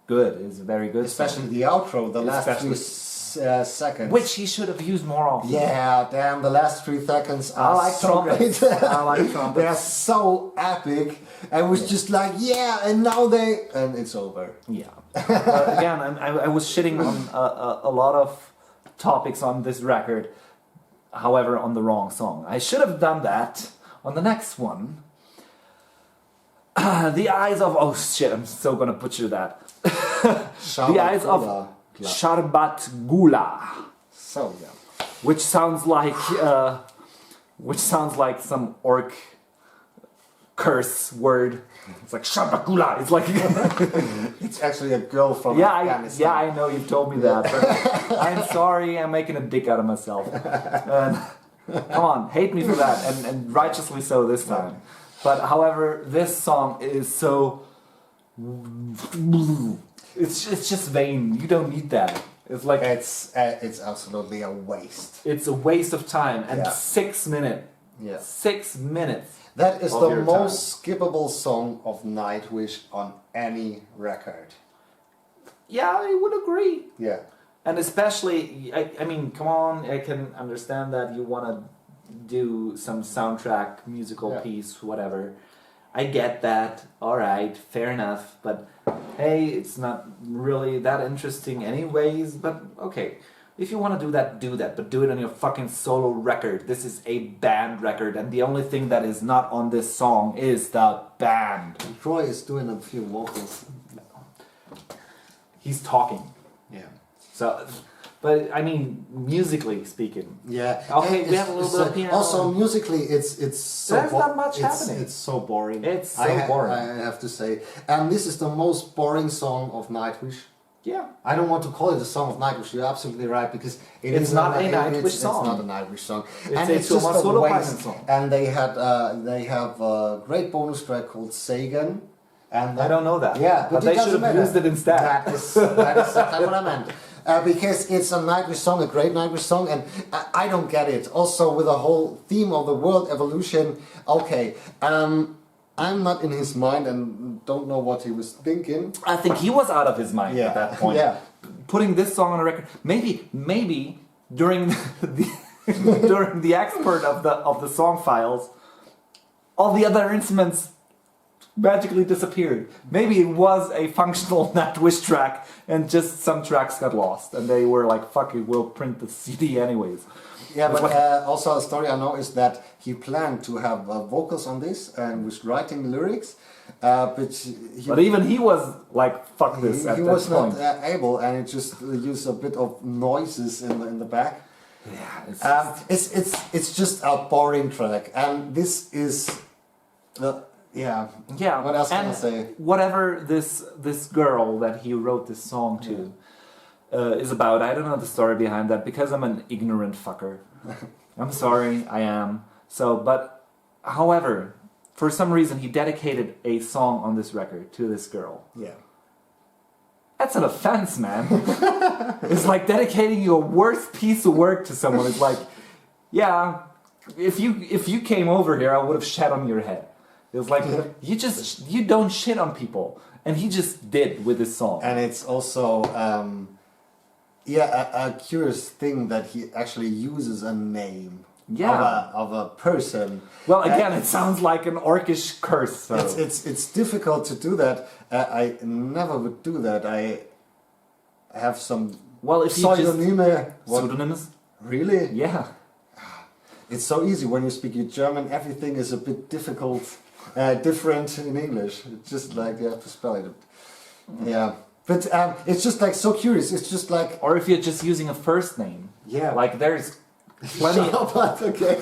Speaker 2: good, is very good.
Speaker 1: Especially the outro, the last 3 seconds.
Speaker 2: Which he should have used more often.
Speaker 1: Yeah, damn, the last 3 seconds are so great.
Speaker 2: I like trumpets.
Speaker 1: They're so epic. And it was just like, and now and it's over.
Speaker 2: Yeah. But again, I was shitting on a lot of topics on this record, however, on the wrong song. I should have done that on the next one. The Eyes of... Oh shit, I'm so gonna butcher that. The Eyes of Sharbat Gula.
Speaker 1: So yeah.
Speaker 2: Which sounds like some orc curse word. It's like Sharbat Gula. It's like
Speaker 1: it's actually a girl from Afghanistan.
Speaker 2: I know you've told me that. But I'm sorry, I'm making a dick out of myself. And, come on, hate me for that, and righteously so this time. But however, this song is so... It's just vain. You don't need that. It's like...
Speaker 1: It's absolutely a waste.
Speaker 2: It's a waste of time. And 6 minutes.
Speaker 1: Yeah.
Speaker 2: 6 minutes.
Speaker 1: That is the most skippable song of Nightwish on any record.
Speaker 2: Yeah, I would agree.
Speaker 1: Yeah.
Speaker 2: And especially, I mean, come on, I can understand that you want to do some soundtrack, musical piece, whatever. I get that. Alright, fair enough. But hey, it's not really that interesting anyways. But okay, if you want to do that. But do it on your fucking solo record. This is a band record. And the only thing that is not on this song is the band.
Speaker 1: Troy is doing a few vocals.
Speaker 2: He's talking.
Speaker 1: Yeah.
Speaker 2: So... But I mean, musically speaking.
Speaker 1: Yeah.
Speaker 2: Okay, we have a little bit of piano.
Speaker 1: Also, musically, it's so.
Speaker 2: There's not much happening.
Speaker 1: It's so boring.
Speaker 2: It's so boring.
Speaker 1: I have to say, and this is the most boring song of Nightwish.
Speaker 2: Yeah.
Speaker 1: I don't want to call it a song of Nightwish. You're absolutely right, because
Speaker 2: it's not a Nightwish song.
Speaker 1: It's not a Nightwish song.
Speaker 2: It's just a waste. Song.
Speaker 1: And they have a great bonus track called Sagan. And
Speaker 2: I don't know that.
Speaker 1: Yeah,
Speaker 2: but they should have used it instead.
Speaker 1: That is exactly what I meant. Because it's a Nightwish song, a great Nightwish song, and I don't get it. Also, with the whole theme of the world evolution, okay, I'm not in his mind and don't know what he was thinking.
Speaker 2: I think he was out of his mind at that point.
Speaker 1: Yeah.
Speaker 2: Putting this song on a record, maybe during during the export of the song files, all the other instruments magically disappeared. Maybe it was a functional Nightwish track and just some tracks got lost and they were like, fuck it, we'll print the CD anyways.
Speaker 1: Yeah, but also a story I know is that he planned to have vocals on this and was writing the lyrics, but even
Speaker 2: he was like, fuck this
Speaker 1: he
Speaker 2: at that
Speaker 1: was
Speaker 2: point.
Speaker 1: not able, and it just used a bit of noises in the back.
Speaker 2: Yeah,
Speaker 1: it's just a boring track, and this is yeah. What else can I say?
Speaker 2: Whatever this girl that he wrote this song to is about, I don't know the story behind that because I'm an ignorant fucker. I'm sorry, I am. So, but however, for some reason he dedicated a song on this record to this girl.
Speaker 1: Yeah.
Speaker 2: That's an offense, man. It's like dedicating your worst piece of work to someone. It's like, yeah, if you came over here, I would have shat on your head. It was like, you don't shit on people. And he just did with this song.
Speaker 1: And it's also, a curious thing that he actually uses a name of a person.
Speaker 2: Well, again, it sounds like an orcish curse. So.
Speaker 1: It's difficult to do that. I never would do that. I have some
Speaker 2: pseudonyms?
Speaker 1: Really?
Speaker 2: Yeah.
Speaker 1: It's so easy when you speak German. Everything is a bit difficult. Different in English. It's just like you have to spell it. Yeah, but it's just like so curious. It's just like,
Speaker 2: or if you're just using a first name.
Speaker 1: Yeah,
Speaker 2: like there's plenty.
Speaker 1: Okay.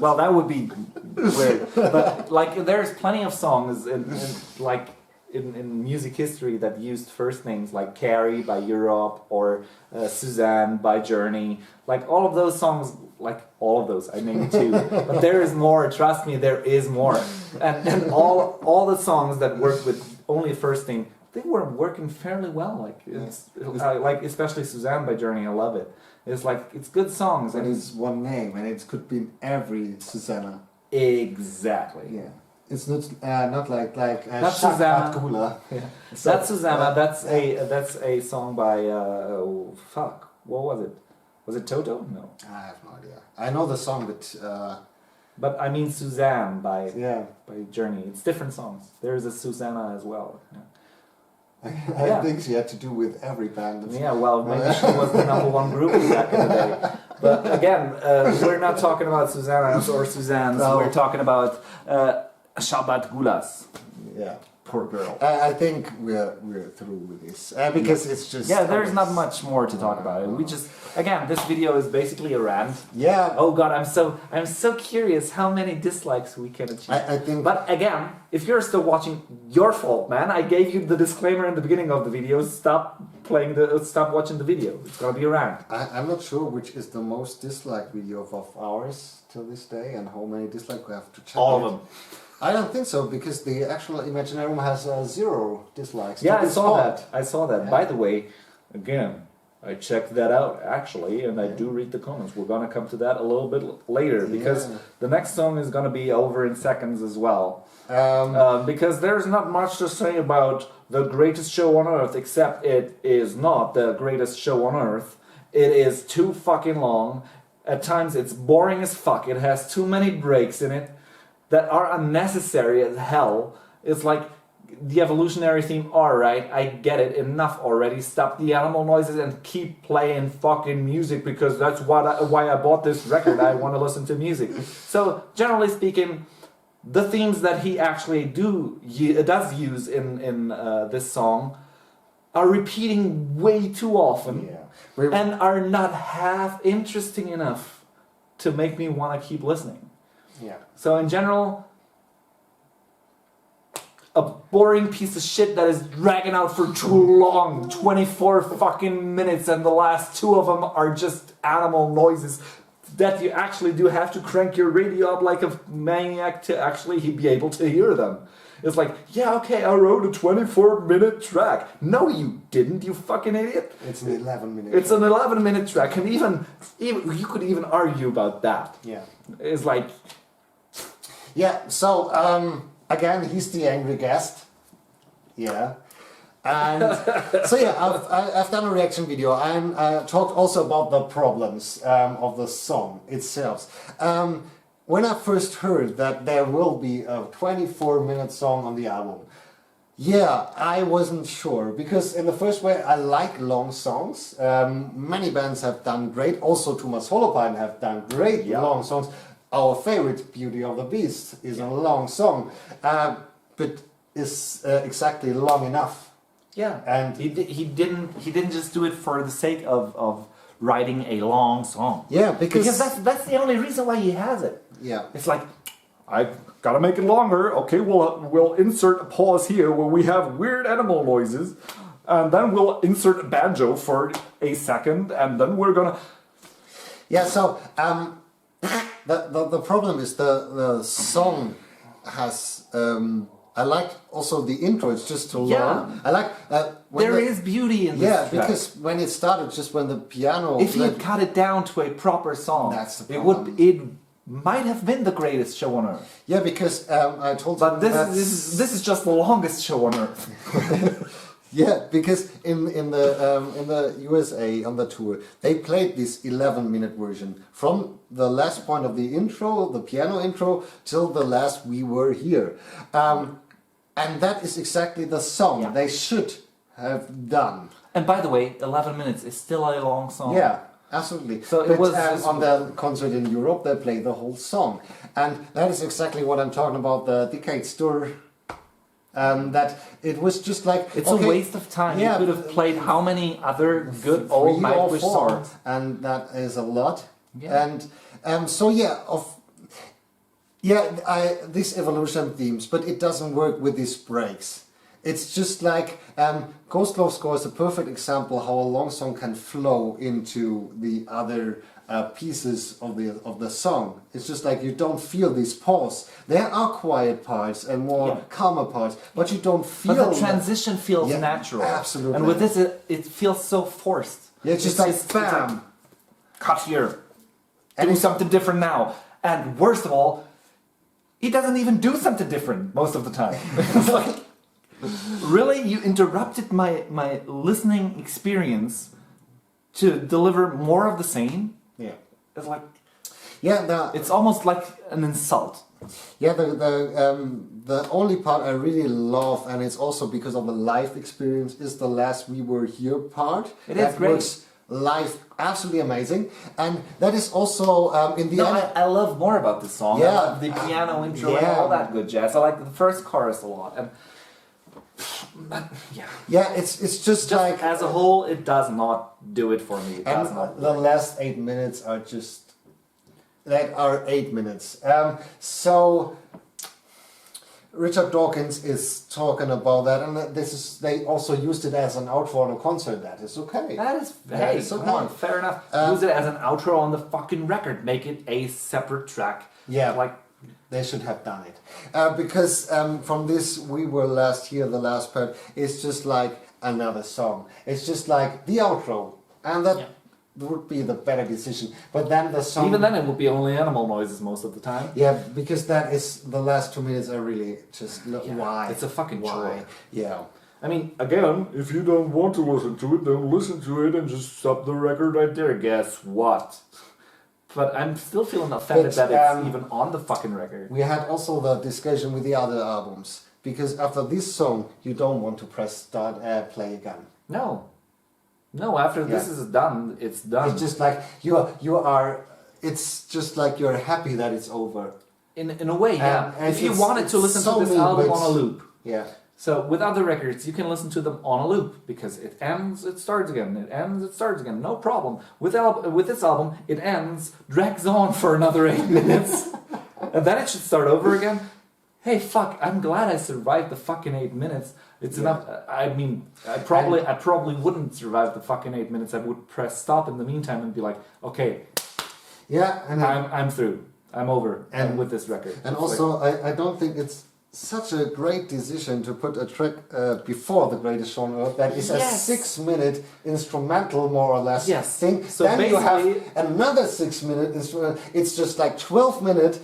Speaker 2: Well, that would be weird. But like there's plenty of songs and like in music history that used first names, like Carrie by Europe or Suzanne by Journey. Like all of those songs, like all of those, I named two. But there is more, trust me, there is more. And all the songs that work with only a first name, they were working fairly well. Like like especially Suzanne by Journey, I love it. It's like it's good songs.
Speaker 1: And it's one name, and it could be every Susanna.
Speaker 2: Exactly.
Speaker 1: Yeah. It's not like
Speaker 2: that's Susanna.
Speaker 1: Yeah.
Speaker 2: So, that's Susanna. That's a song by fuck. What was it? Was it Toto? No.
Speaker 1: I have no idea. I know the song,
Speaker 2: but I mean Suzanne by Journey. It's different songs. There's a Susanna as well. Yeah.
Speaker 1: I think she had to do with every band.
Speaker 2: Yeah, well, maybe she was the #1 groupie back in the day. But again, we're not talking about Susannas or Suzannes. No. We're talking about Shabbat Gulas.
Speaker 1: Yeah.
Speaker 2: Poor girl.
Speaker 1: I think we're through with this because it's just
Speaker 2: there's not much more to talk about. We just this video is basically a rant.
Speaker 1: Yeah.
Speaker 2: Oh God, I'm so curious how many dislikes we can achieve.
Speaker 1: I think.
Speaker 2: But again, if you're still watching, your fault, man. I gave you the disclaimer in the beginning of the video. Stop watching the video. It's gonna be a rant.
Speaker 1: I'm not sure which is the most disliked video of ours till this day, and how many dislikes we have to check.
Speaker 2: All of them.
Speaker 1: I don't think so, because the actual Imaginarium has 0 dislikes.
Speaker 2: Yeah, I saw that. Yeah. By the way, again, I checked that out actually, and I do read the comments. We're gonna come to that a little bit later, because the next song is gonna be over in seconds as well. Because there's not much to say about the greatest show on earth, except it is not the greatest show on earth. It is too fucking long. At times it's boring as fuck. It has too many breaks in it that are unnecessary as hell. It's like the evolutionary theme, alright, I get it, enough already, stop the animal noises and keep playing fucking music, because that's why I bought this record, I want to listen to music. So, generally speaking, the themes that he actually does use in this song are repeating way too often, and are not half interesting enough to make me want to keep listening.
Speaker 1: Yeah.
Speaker 2: So in general, a boring piece of shit that is dragging out for too long, 24 fucking minutes, and the last 2 of them are just animal noises that you actually do have to crank your radio up like a maniac to actually be able to hear them. It's like, yeah, okay, I wrote a 24-minute track. No, you didn't, you fucking idiot.
Speaker 1: It's an 11-minute.
Speaker 2: It's an 11-minute track, and even you could even argue about that.
Speaker 1: Yeah.
Speaker 2: It's like.
Speaker 1: Yeah, so, again, he's the angry guest. Yeah. And so, yeah, I've done a reaction video. I talked also about the problems of the song itself. When I first heard that there will be a 24-minute song on the album, yeah, I wasn't sure. Because in the first way, I like long songs. Many bands have done great. Also, Thomas Holopainen have done great long songs. Our favorite, Beauty of the Beast, is a long song, but is exactly long enough.
Speaker 2: Yeah, and he didn't just do it for the sake of writing a long song.
Speaker 1: Yeah, because
Speaker 2: that's the only reason why he has it.
Speaker 1: Yeah,
Speaker 2: it's like, I gotta make it longer. Okay, we'll insert a pause here where we have weird animal noises, and then we'll insert a banjo for a second, and then we're gonna.
Speaker 1: Yeah, so the problem is the song has. I like also the intro. It's just too long. I like
Speaker 2: there is beauty in this track.
Speaker 1: Because when it started, just when the piano.
Speaker 2: If you cut it down to a proper song,
Speaker 1: that's the problem.
Speaker 2: It might have been the greatest show on earth.
Speaker 1: Yeah, because I told.
Speaker 2: But this is just the longest show on earth.
Speaker 1: Yeah, because in the USA on the tour, they played this 11-minute version from the last point of the intro, the piano intro, till the last "We Were Here," and that is exactly the song they should have done.
Speaker 2: And by the way, 11 minutes is still a long song.
Speaker 1: Yeah, absolutely.
Speaker 2: So it was
Speaker 1: on the concert in Europe, they played the whole song, and that is exactly what I'm talking about. The Decades tour. That it was just like
Speaker 2: it's a waste of time. You could have played how many other good old Nightwish songs,
Speaker 1: and that is a lot. Yeah. And so this evolution themes, but it doesn't work with these breaks. It's just like Ghost Love Score is a perfect example how a long song can flow into the other pieces of the song. It's just like you don't feel this pause. There are quiet parts and more calmer parts, but you don't feel.
Speaker 2: But the transition feels natural.
Speaker 1: Absolutely.
Speaker 2: And with this, it feels so forced.
Speaker 1: Yeah, it's just like bam,
Speaker 2: like, cut here, do something different now. And worst of all, he doesn't even do something different most of the time. It's like, really, you interrupted my listening experience to deliver more of the same?
Speaker 1: Yeah.
Speaker 2: It's like, it's almost like an insult.
Speaker 1: Yeah, the only part I really love, and it's also because of the live experience, is the last "We Were Here" part.
Speaker 2: That great.
Speaker 1: Works live absolutely amazing, and that is also in the end.
Speaker 2: I love more about this song.
Speaker 1: Yeah,
Speaker 2: I love the piano intro and all that good jazz. I like the first chorus a lot, and
Speaker 1: it's just like
Speaker 2: as a whole, it does not do it for me. It does not.
Speaker 1: The last 8 minutes are just. That are 8 minutes. So Richard Dawkins is talking about that, and they also used it as an outro on a concert. That is okay.
Speaker 2: That is
Speaker 1: okay.
Speaker 2: Come on, fair enough. Use it as an outro on the fucking record. Make it a separate track.
Speaker 1: Yeah,
Speaker 2: like
Speaker 1: they should have done it because from this "We Were Last Here," the last part is just like another song. It's just like the outro, and that. Would be the better decision, but then the song.
Speaker 2: Even then, it would be only animal noises most of the time.
Speaker 1: Yeah, because that is the last 2 minutes are really just why.
Speaker 2: It's a fucking chore.
Speaker 1: Yeah.
Speaker 2: I mean, again, if you don't want to listen to it, don't listen to it and just stop the record right there. Guess what? But I'm still feeling offended that it's even on the fucking record.
Speaker 1: We had also the discussion with the other albums because after this song, you don't want to press start play again.
Speaker 2: No, after this is done, it's done.
Speaker 1: It's just like you are. It's just like you're happy that it's over.
Speaker 2: In a way, yeah. And if you wanted to listen to this album on a loop, So with other records, you can listen to them on a loop because it ends, it starts again. It ends, it starts again. No problem. With this album, it ends, drags on for another 8 minutes, and then it should start over again. Hey, fuck! I'm glad I survived the fucking 8 minutes. It's enough. I mean, I probably wouldn't survive the fucking 8 minutes. I would press stop in the meantime and be like, okay,
Speaker 1: and
Speaker 2: I'm through. I'm over and with this record.
Speaker 1: And also, I don't think it's such a great decision to put a track before The Greatest Show on Earth that is a 6 minute instrumental, more or less, thing.
Speaker 2: So
Speaker 1: then you have another 6 minute instrumental. It's just like 12 minutes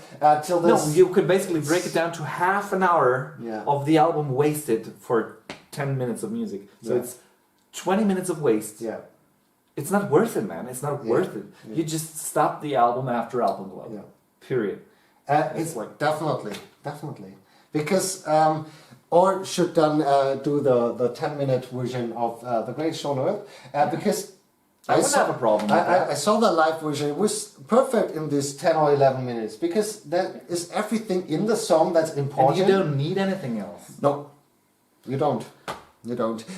Speaker 1: till this.
Speaker 2: No, you could basically break it down to half an hour of the album wasted for 10 minutes of music. So it's 20 minutes of waste.
Speaker 1: Yeah.
Speaker 2: It's not worth it, man. It's not worth it. Yeah. You just stop the album after album level. Yeah. Period.
Speaker 1: It's like definitely. Because, or should then do the 10-minute version of The Greatest Show on Earth, because
Speaker 2: I wouldn't have a problem with that.
Speaker 1: I saw the live version. It was perfect in this 10 or 11 minutes, because there is everything in the song that's important.
Speaker 2: And you don't need anything else.
Speaker 1: No, you don't.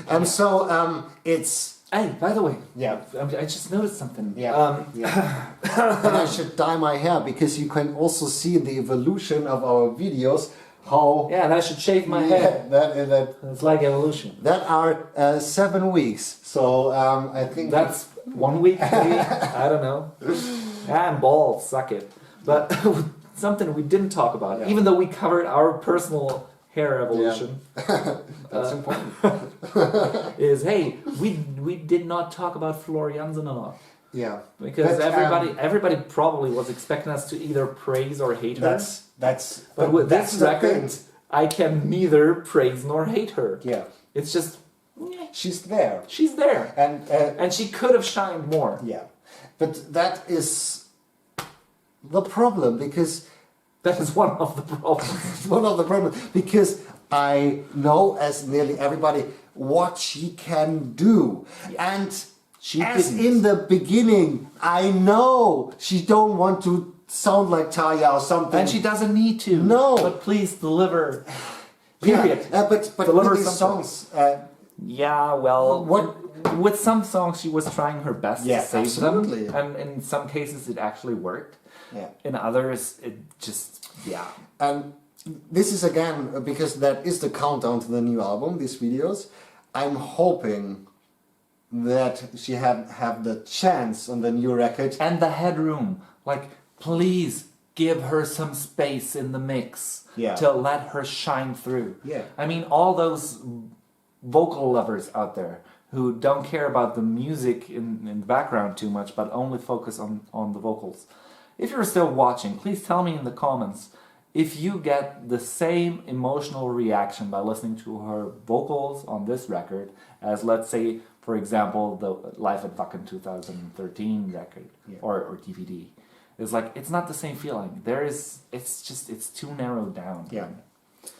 Speaker 1: And so, it's...
Speaker 2: Hey, by the way, I just noticed something.
Speaker 1: And I should dye my hair, because you can also see the evolution of our videos. How?
Speaker 2: Yeah, and I should shave my head. It's like evolution.
Speaker 1: That are 7 weeks. So I think
Speaker 2: that's 1 week, maybe. I don't know. I'm bald. Suck it. But something we didn't talk about, even though we covered our personal hair evolution.
Speaker 1: That's important.
Speaker 2: Is we did not talk about Floor Jansen a lot.
Speaker 1: Yeah,
Speaker 2: because everybody probably was expecting us to either praise or hate her. But with this record, I can neither praise nor hate her.
Speaker 1: Yeah,
Speaker 2: it's just
Speaker 1: she's there.
Speaker 2: She's there, and she could have shined more.
Speaker 1: Yeah, but that is the problem, because
Speaker 2: that is one of the problems.
Speaker 1: One of the problems, because I know, as nearly everybody, what she can do, and. In the beginning, I know she don't want to sound like Taya or something.
Speaker 2: And she doesn't need to.
Speaker 1: No.
Speaker 2: But please deliver. Period.
Speaker 1: But
Speaker 2: deliver
Speaker 1: with these songs...
Speaker 2: with some songs she was trying her best to save them. And in some cases it actually worked.
Speaker 1: Yeah.
Speaker 2: In others, it just...
Speaker 1: And this is again, because that is the countdown to the new album, these videos. I'm hoping that she have the chance on the new record.
Speaker 2: And the headroom. Like, please give her some space in the mix to let her shine through.
Speaker 1: Yeah.
Speaker 2: I mean, all those vocal lovers out there who don't care about the music in the background too much, but only focus on the vocals. If you're still watching, please tell me in the comments if you get the same emotional reaction by listening to her vocals on this record as, let's say, for example, the Live at Wacken 2013 record or DVD. It's like, it's not the same feeling. It's too narrowed down.
Speaker 1: Yeah.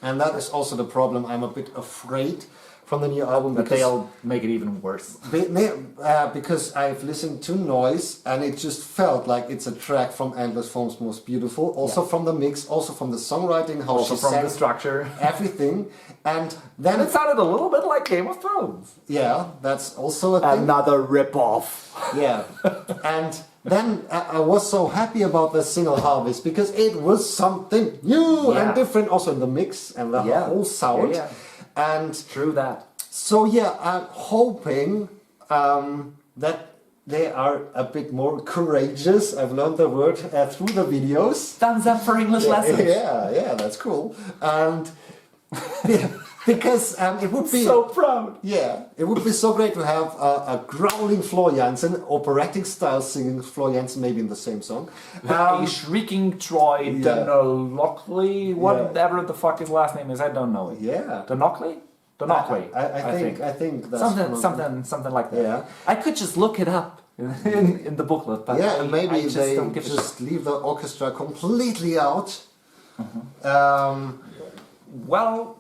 Speaker 1: And that is also the problem. I'm a bit afraid from the new album
Speaker 2: but they'll make it even worse.
Speaker 1: Because I've listened to Noise and it just felt like it's a track from Endless Form's Most Beautiful. Also from the mix, also from the songwriting, how
Speaker 2: also
Speaker 1: she
Speaker 2: from
Speaker 1: sang,
Speaker 2: the structure,
Speaker 1: everything. And then
Speaker 2: it sounded a little bit like Game of Thrones.
Speaker 1: Yeah, that's also a thing.
Speaker 2: Another rip-off.
Speaker 1: Yeah, and then I was so happy about the single Harvest because it was something new and different, also in the mix and the whole sound. And
Speaker 2: true that.
Speaker 1: So yeah, I'm hoping that they are a bit more courageous. I've learned the word through the videos.
Speaker 2: Thumbs up for English lessons.
Speaker 1: Yeah, that's cool. And because it would be
Speaker 2: so proud.
Speaker 1: Yeah, it would be so great to have a growling Floor Jansen, operatic style singing Floor Jansen, maybe in the same song.
Speaker 2: A shrieking Troy Lockley, whatever the fuck his last name is, I don't know it.
Speaker 1: Yeah,
Speaker 2: Donockley.
Speaker 1: I think that's
Speaker 2: something like that.
Speaker 1: Yeah,
Speaker 2: I could just look it up in the booklet, but
Speaker 1: and maybe they just leave the orchestra completely out.
Speaker 2: Well,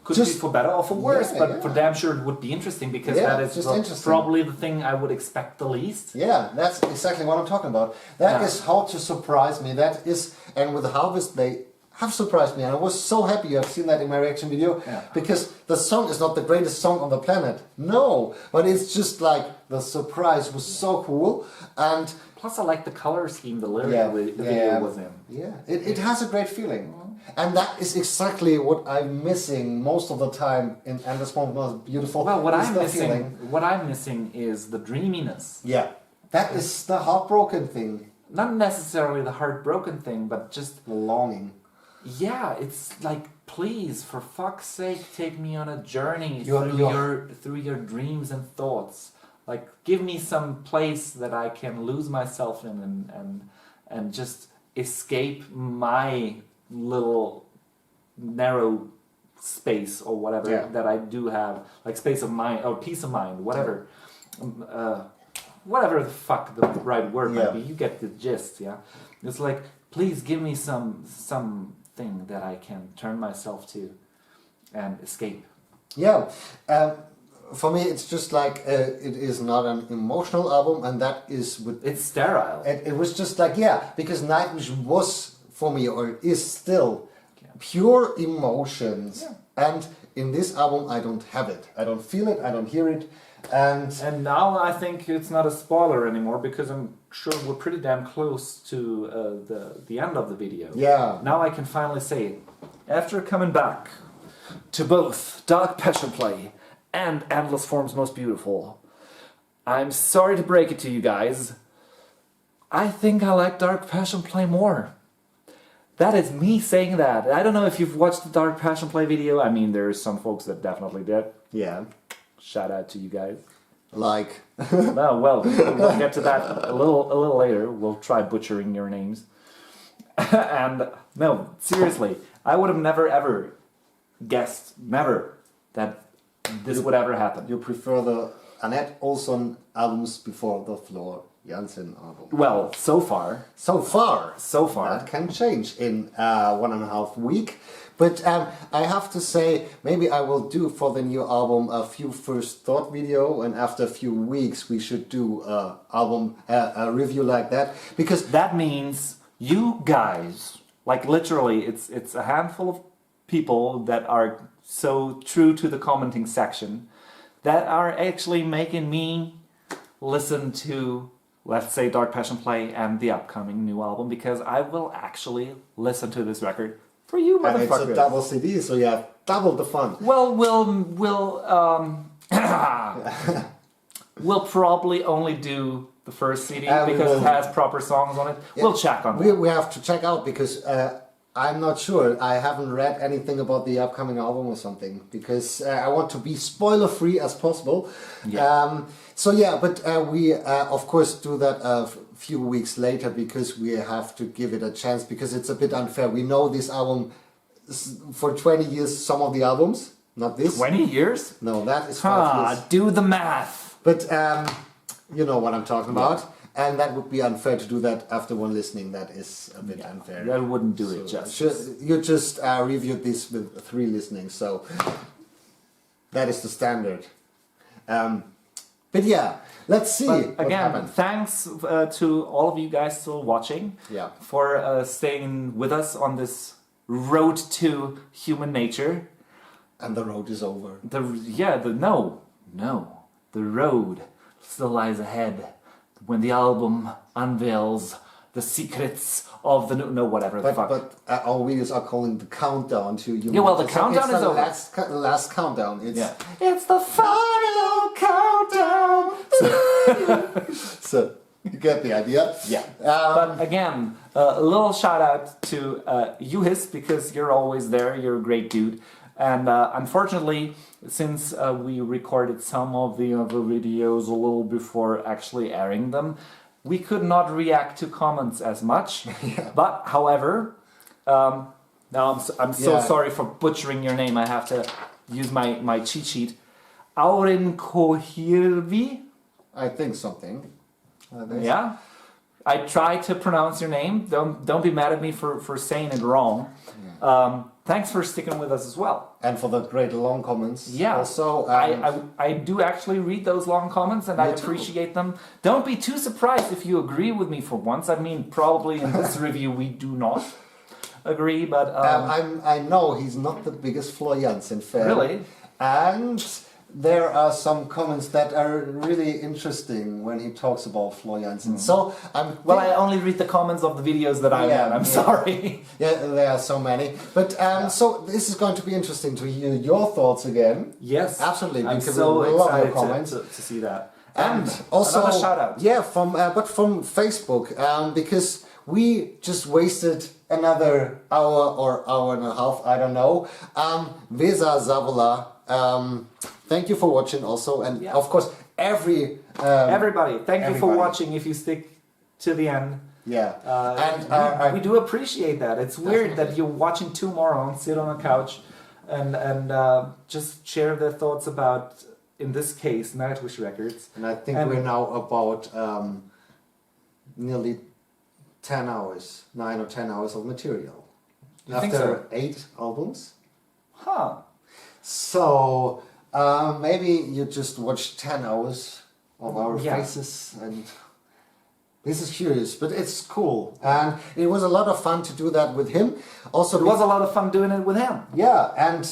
Speaker 2: could be for better or for worse, but for damn sure it would be interesting because that is probably the thing I would expect the least.
Speaker 1: Yeah, that's exactly what I'm talking about. That is how to surprise me. That is, and with Harvest they have surprised me, and I was so happy you have seen that in my reaction video because the song is not the greatest song on the planet. No, but it's just like the surprise was so cool, and
Speaker 2: plus I like the color scheme the lyric the video was in.
Speaker 1: Yeah, it has a great feeling. And that is exactly what I'm missing most of the time in Endless Form's Most Beautiful.
Speaker 2: Well, what I'm missing is the dreaminess.
Speaker 1: Yeah, that is the heartbroken thing.
Speaker 2: Not necessarily the heartbroken thing, but just
Speaker 1: the longing.
Speaker 2: Yeah, it's like, please, for fuck's sake, take me on a journey through your dreams and thoughts. Like, give me some place that I can lose myself in and just escape my little narrow space or whatever that I do have, like space of mind or peace of mind, whatever. Whatever the fuck the right word might be, you get the gist. It's like, please give me something that I can turn myself to and escape.
Speaker 1: For me it's just like it is not an emotional album, and that is
Speaker 2: it's sterile.
Speaker 1: It was just like because Nightwish was for me, or is still, pure emotions, and in this album I don't have it. I don't feel it, I don't hear it. And
Speaker 2: now I think it's not a spoiler anymore because I'm sure we're pretty damn close to the end of the video. Now I can finally say it. After coming back to both Dark Passion Play and Endless Form's Most Beautiful, I'm sorry to break it to you guys, I think I like Dark Passion Play more. That is me saying that. I don't know if you've watched the Dark Passion Play video. I mean, there's some folks that definitely did.
Speaker 1: Yeah.
Speaker 2: Shout out to you guys.
Speaker 1: Like.
Speaker 2: Well, we'll get to that a little later. We'll try butchering your names. And no, seriously, I would have never ever guessed, that this would ever happen.
Speaker 1: You prefer the Annette Olson albums before the Floor Jansen album?
Speaker 2: Well, so far.
Speaker 1: That can change in 1.5 weeks. But I have to say, maybe I will do for the new album a few first thought video, and after a few weeks we should do a review like that, because
Speaker 2: that means you guys, like literally, it's a handful of people that are so true to the commenting section that are actually making me listen to, let's say, Dark Passion Play and the upcoming new album, because I will actually listen to this record For you,
Speaker 1: And
Speaker 2: motherfuckers.
Speaker 1: it's a double CD, so you have double the fun.
Speaker 2: Well, we'll probably only do the first CD because it has proper songs on it. Yeah. We'll check on that.
Speaker 1: We have to check out because I'm not sure. I haven't read anything about the upcoming album or something because I want to be spoiler free as possible. Yeah. But we of course do that a few weeks later because we have to give it a chance because it's a bit unfair. We know this album for 20 years, some of the albums, not this.
Speaker 2: 20 years?
Speaker 1: No, that is 5 years.
Speaker 2: Do the math.
Speaker 1: But you know what I'm talking about. And that would be unfair to do that after one listening. That is a bit unfair.
Speaker 2: That wouldn't do it justice.
Speaker 1: You just reviewed this with 3 listenings, so that is the standard. But yeah, let's see. But
Speaker 2: again, thanks to all of you guys still watching.
Speaker 1: Yeah.
Speaker 2: For staying with us on this road to human nature.
Speaker 1: And the road is over.
Speaker 2: The road still lies ahead. When the album unveils the secrets of the whatever the fuck.
Speaker 1: But our videos are calling the countdown to you.
Speaker 2: Yeah, well, the countdown is over.
Speaker 1: Last countdown.
Speaker 2: It's the final countdown.
Speaker 1: So you get the idea.
Speaker 2: Yeah. But again, a little shout out to Juhis because you're always there. You're a great dude. And unfortunately, since we recorded some of the other videos a little before actually airing them, we could not react to comments as much. Yeah. But however, now I'm so sorry for butchering your name. I have to use my cheat sheet. Aurin Kohirvi?
Speaker 1: I think something.
Speaker 2: Yeah. I tried to pronounce your name. Don't be mad at me for saying it wrong. Yeah. Thanks for sticking with us as well.
Speaker 1: And for the great long comments.
Speaker 2: Yeah.
Speaker 1: Also,
Speaker 2: I do actually read those long comments and I appreciate them. Don't be too surprised if you agree with me for once. I mean, probably in this review we do not agree, but...
Speaker 1: I know he's not the biggest Floriansen fan.
Speaker 2: Really?
Speaker 1: And there are some comments that are really interesting when he talks about Floriansen. So
Speaker 2: I only read the comments of the videos that I'm on. I'm sorry.
Speaker 1: Yeah, there are so many. But so this is going to be interesting to hear your thoughts again.
Speaker 2: Yes,
Speaker 1: absolutely.
Speaker 2: I'm
Speaker 1: because
Speaker 2: so excited
Speaker 1: comments.
Speaker 2: To see that.
Speaker 1: And also
Speaker 2: another shout out.
Speaker 1: Yeah, from Facebook because we just wasted another hour or hour and a half. I don't know. Vesa Zavola. Thank you for watching also, and of course
Speaker 2: everybody, thank you for watching if you stick to the end.
Speaker 1: Yeah,
Speaker 2: and we do appreciate that. It's weird that you're watching two morons sit on a couch and just share their thoughts about, in this case, Nightwish records.
Speaker 1: And I think we're now about nearly 10 hours, 9 or 10 hours of material.
Speaker 2: You
Speaker 1: after
Speaker 2: think so?
Speaker 1: 8 albums.
Speaker 2: Huh.
Speaker 1: So maybe you just watch 10 hours of our faces, and this is curious, but it's cool. And it was a lot of fun to do that with him. Also,
Speaker 2: it was a lot of fun doing it with him.
Speaker 1: Yeah, and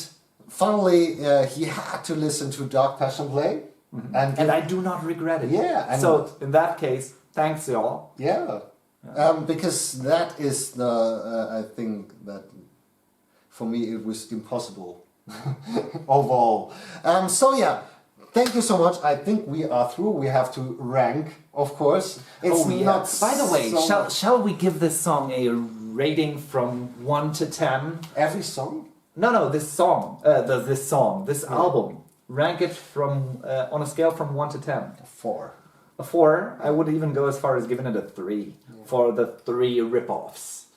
Speaker 1: finally he had to listen to Dark Passion play.
Speaker 2: Mm-hmm. And I do not regret it.
Speaker 1: Yeah.
Speaker 2: So in that case, thanks y'all.
Speaker 1: Yeah. Because that is the, I think that for me it was impossible. Overall. So yeah, thank you so much. I think we are through. We have to rank, of course. It's not.
Speaker 2: By the way, shall we give this song a rating from 1 to 10?
Speaker 1: Every song?
Speaker 2: No, this song. This album. Rank it from on a scale from 1 to 10.
Speaker 1: 4.
Speaker 2: A 4. I would even go as far as giving it a 3 for the 3 rip-offs.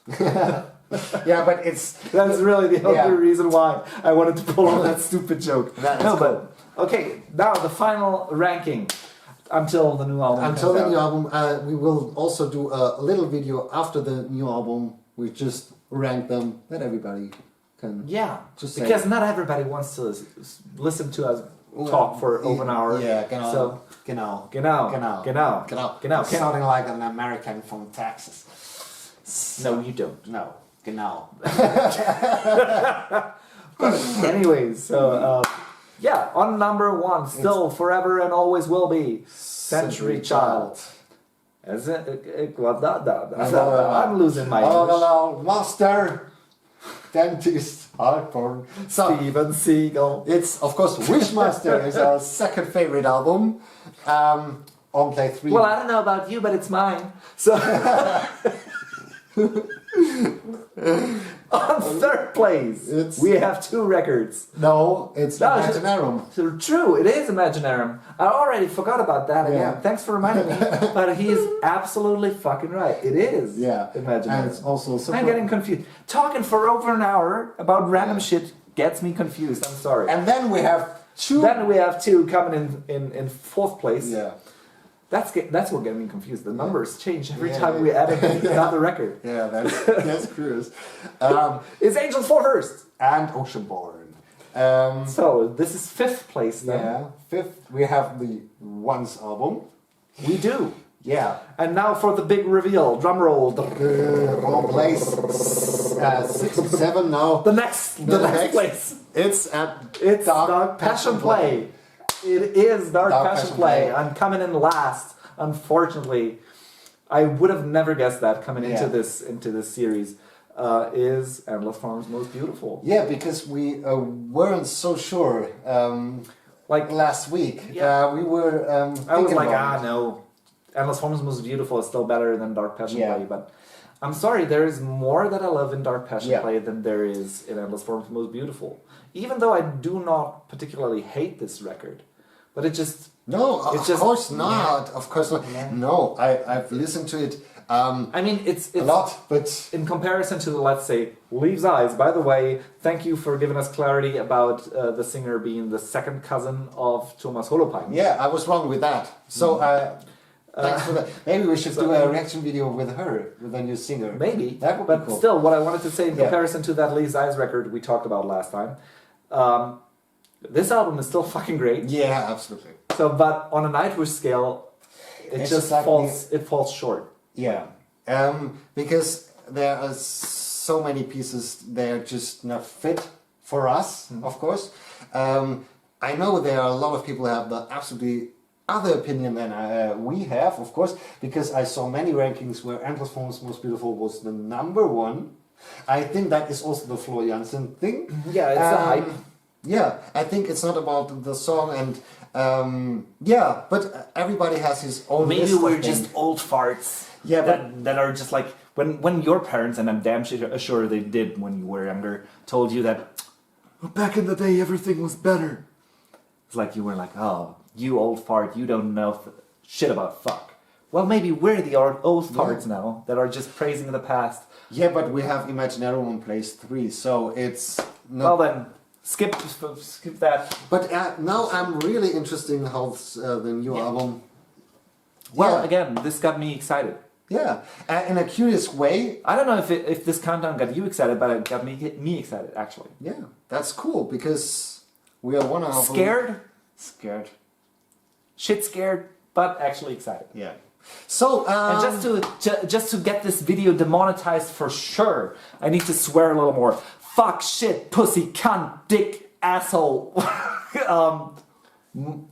Speaker 1: Yeah, but
Speaker 2: that's really the only reason why I wanted to pull on that stupid joke. But okay, now the final ranking until the new album.
Speaker 1: New album, we will also do a little video after the new album. We just rank them. That everybody can.
Speaker 2: Yeah, because not everybody wants to listen to us talk for over an hour.
Speaker 1: Yeah,
Speaker 2: genau.
Speaker 1: Sounding like an American from Texas.
Speaker 2: No, you don't.
Speaker 1: No. Genau.
Speaker 2: But anyways, so on number 1, still forever and always will be, Century Child. I'm losing my English.
Speaker 1: Master. Dentist, Heartburn. So,
Speaker 2: Steven Seagal.
Speaker 1: it's, of course, Wishmaster is our second favorite album. On play 3.
Speaker 2: Well, I don't know about you, but it's mine. So on third place, we have 2 records.
Speaker 1: No, it's Imaginarum.
Speaker 2: So true, it is Imaginarum. I already forgot about that again. Thanks for reminding me. But he's absolutely fucking right. It is Imaginarum.
Speaker 1: And it's also super...
Speaker 2: I'm getting confused. Talking for over an hour about random shit gets me confused. I'm sorry.
Speaker 1: And then we have 2...
Speaker 2: Then we have 2 coming in fourth place.
Speaker 1: Yeah.
Speaker 2: That's what gets me confused. The numbers change every time we add another record.
Speaker 1: Yeah, that's curious.
Speaker 2: It's Angels for First
Speaker 1: and Oceanborn.
Speaker 2: So this is 5th place then.
Speaker 1: Yeah, 5th. We have the Once album.
Speaker 2: We do.
Speaker 1: Yeah.
Speaker 2: And now for the big reveal. Drum roll.
Speaker 1: On place 6 and 7 now.
Speaker 2: The next place.
Speaker 1: It's
Speaker 2: Dark Passion Play. It is Dark Passion Play. I'm coming in last. Unfortunately, I would have never guessed that coming into this series. Is Endless Forms Most Beautiful?
Speaker 1: Yeah, because we weren't so sure. Like last week, we were.
Speaker 2: I was like, no, Endless Forms Most Beautiful is still better than Dark Passion Play, but. I'm sorry, there is more that I love in Dark Passion Play than there is in Endless Forms Most Beautiful. Even though I do not particularly hate this record. But it just...
Speaker 1: No, of course not. Of course not. Yeah. No, I've listened to it.
Speaker 2: I mean, it's
Speaker 1: a lot, but...
Speaker 2: In comparison to, let's say, Leaves' Eyes. By the way, thank you for giving us clarity about the singer being the second cousin of Thomas Holopainen.
Speaker 1: Yeah, I was wrong with that. So, thanks for that. Maybe we should do a reaction video with her, with a new singer.
Speaker 2: Maybe.
Speaker 1: That would be cool.
Speaker 2: Still, what I wanted to say in comparison to that Leaves' Eyes record we talked about last time, this album is still fucking great.
Speaker 1: Yeah, absolutely.
Speaker 2: So, but on a Nightwish scale, it just falls short.
Speaker 1: Yeah, because there are so many pieces that are just not fit for us, of course. I know there are a lot of people who have the absolutely other opinion than we have, of course, because I saw many rankings where Endless Forms Most Beautiful was the #1. I think that is also the Flo Jansen thing.
Speaker 2: Yeah, it's a hype.
Speaker 1: Yeah, I think it's not about the song and but everybody has his own.
Speaker 2: Maybe we're just old farts. Yeah, that are just like when your parents, and I'm damn sure they did when you were younger, told you that back in the day everything was better. It's like you were like, oh, you old fart, you don't know shit about fuck. Well, maybe we're the old farts now that are just praising the past.
Speaker 1: Yeah, but we have Imaginarium on place 3, so it's not...
Speaker 2: Well then, skip that.
Speaker 1: But now I'm really interested in how the new album...
Speaker 2: Well, again, this got me excited.
Speaker 1: Yeah, in a curious way.
Speaker 2: I don't know if this countdown got you excited, but it got me excited, actually.
Speaker 1: Yeah, that's cool, because we are one album...
Speaker 2: Scared. Shit scared, but actually excited.
Speaker 1: Yeah. So,
Speaker 2: and just to get this video demonetized for sure, I need to swear a little more. Fuck, shit, pussy, cunt, dick, asshole.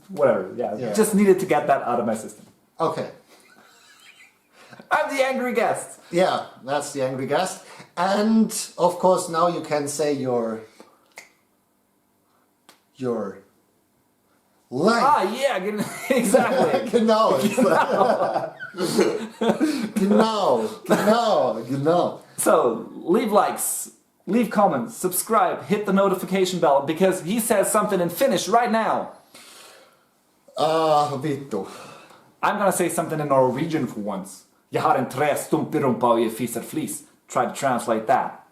Speaker 2: Whatever, yeah. Just needed to get that out of my system.
Speaker 1: Okay.
Speaker 2: I'm the angry guest.
Speaker 1: Yeah, that's the angry guest. And, of course, now you can say your line.
Speaker 2: Ah, yeah, exactly.
Speaker 1: Genau. Genau.
Speaker 2: So, leave likes, leave comments, subscribe, hit the notification bell, because he says something in Finnish right now.
Speaker 1: Vittu.
Speaker 2: I'm gonna say something in Norwegian for once. Jag har en trästump i rumpa och jag fissar flis. Try to translate that.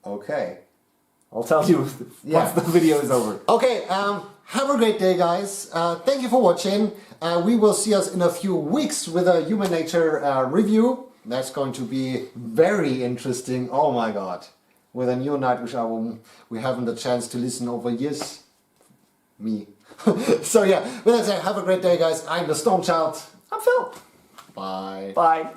Speaker 1: Okay.
Speaker 2: I'll tell you once the video is over.
Speaker 1: Okay, have a great day, guys. Thank you for watching. We will see us in a few weeks with a Human Nature review. That's going to be very interesting. Oh my god. With a new Nightwish album we haven't the chance to listen over years. Me. So yeah, with that said, have a great day, guys. I'm the Stormchild.
Speaker 2: I'm Phil.
Speaker 1: Bye.
Speaker 2: Bye.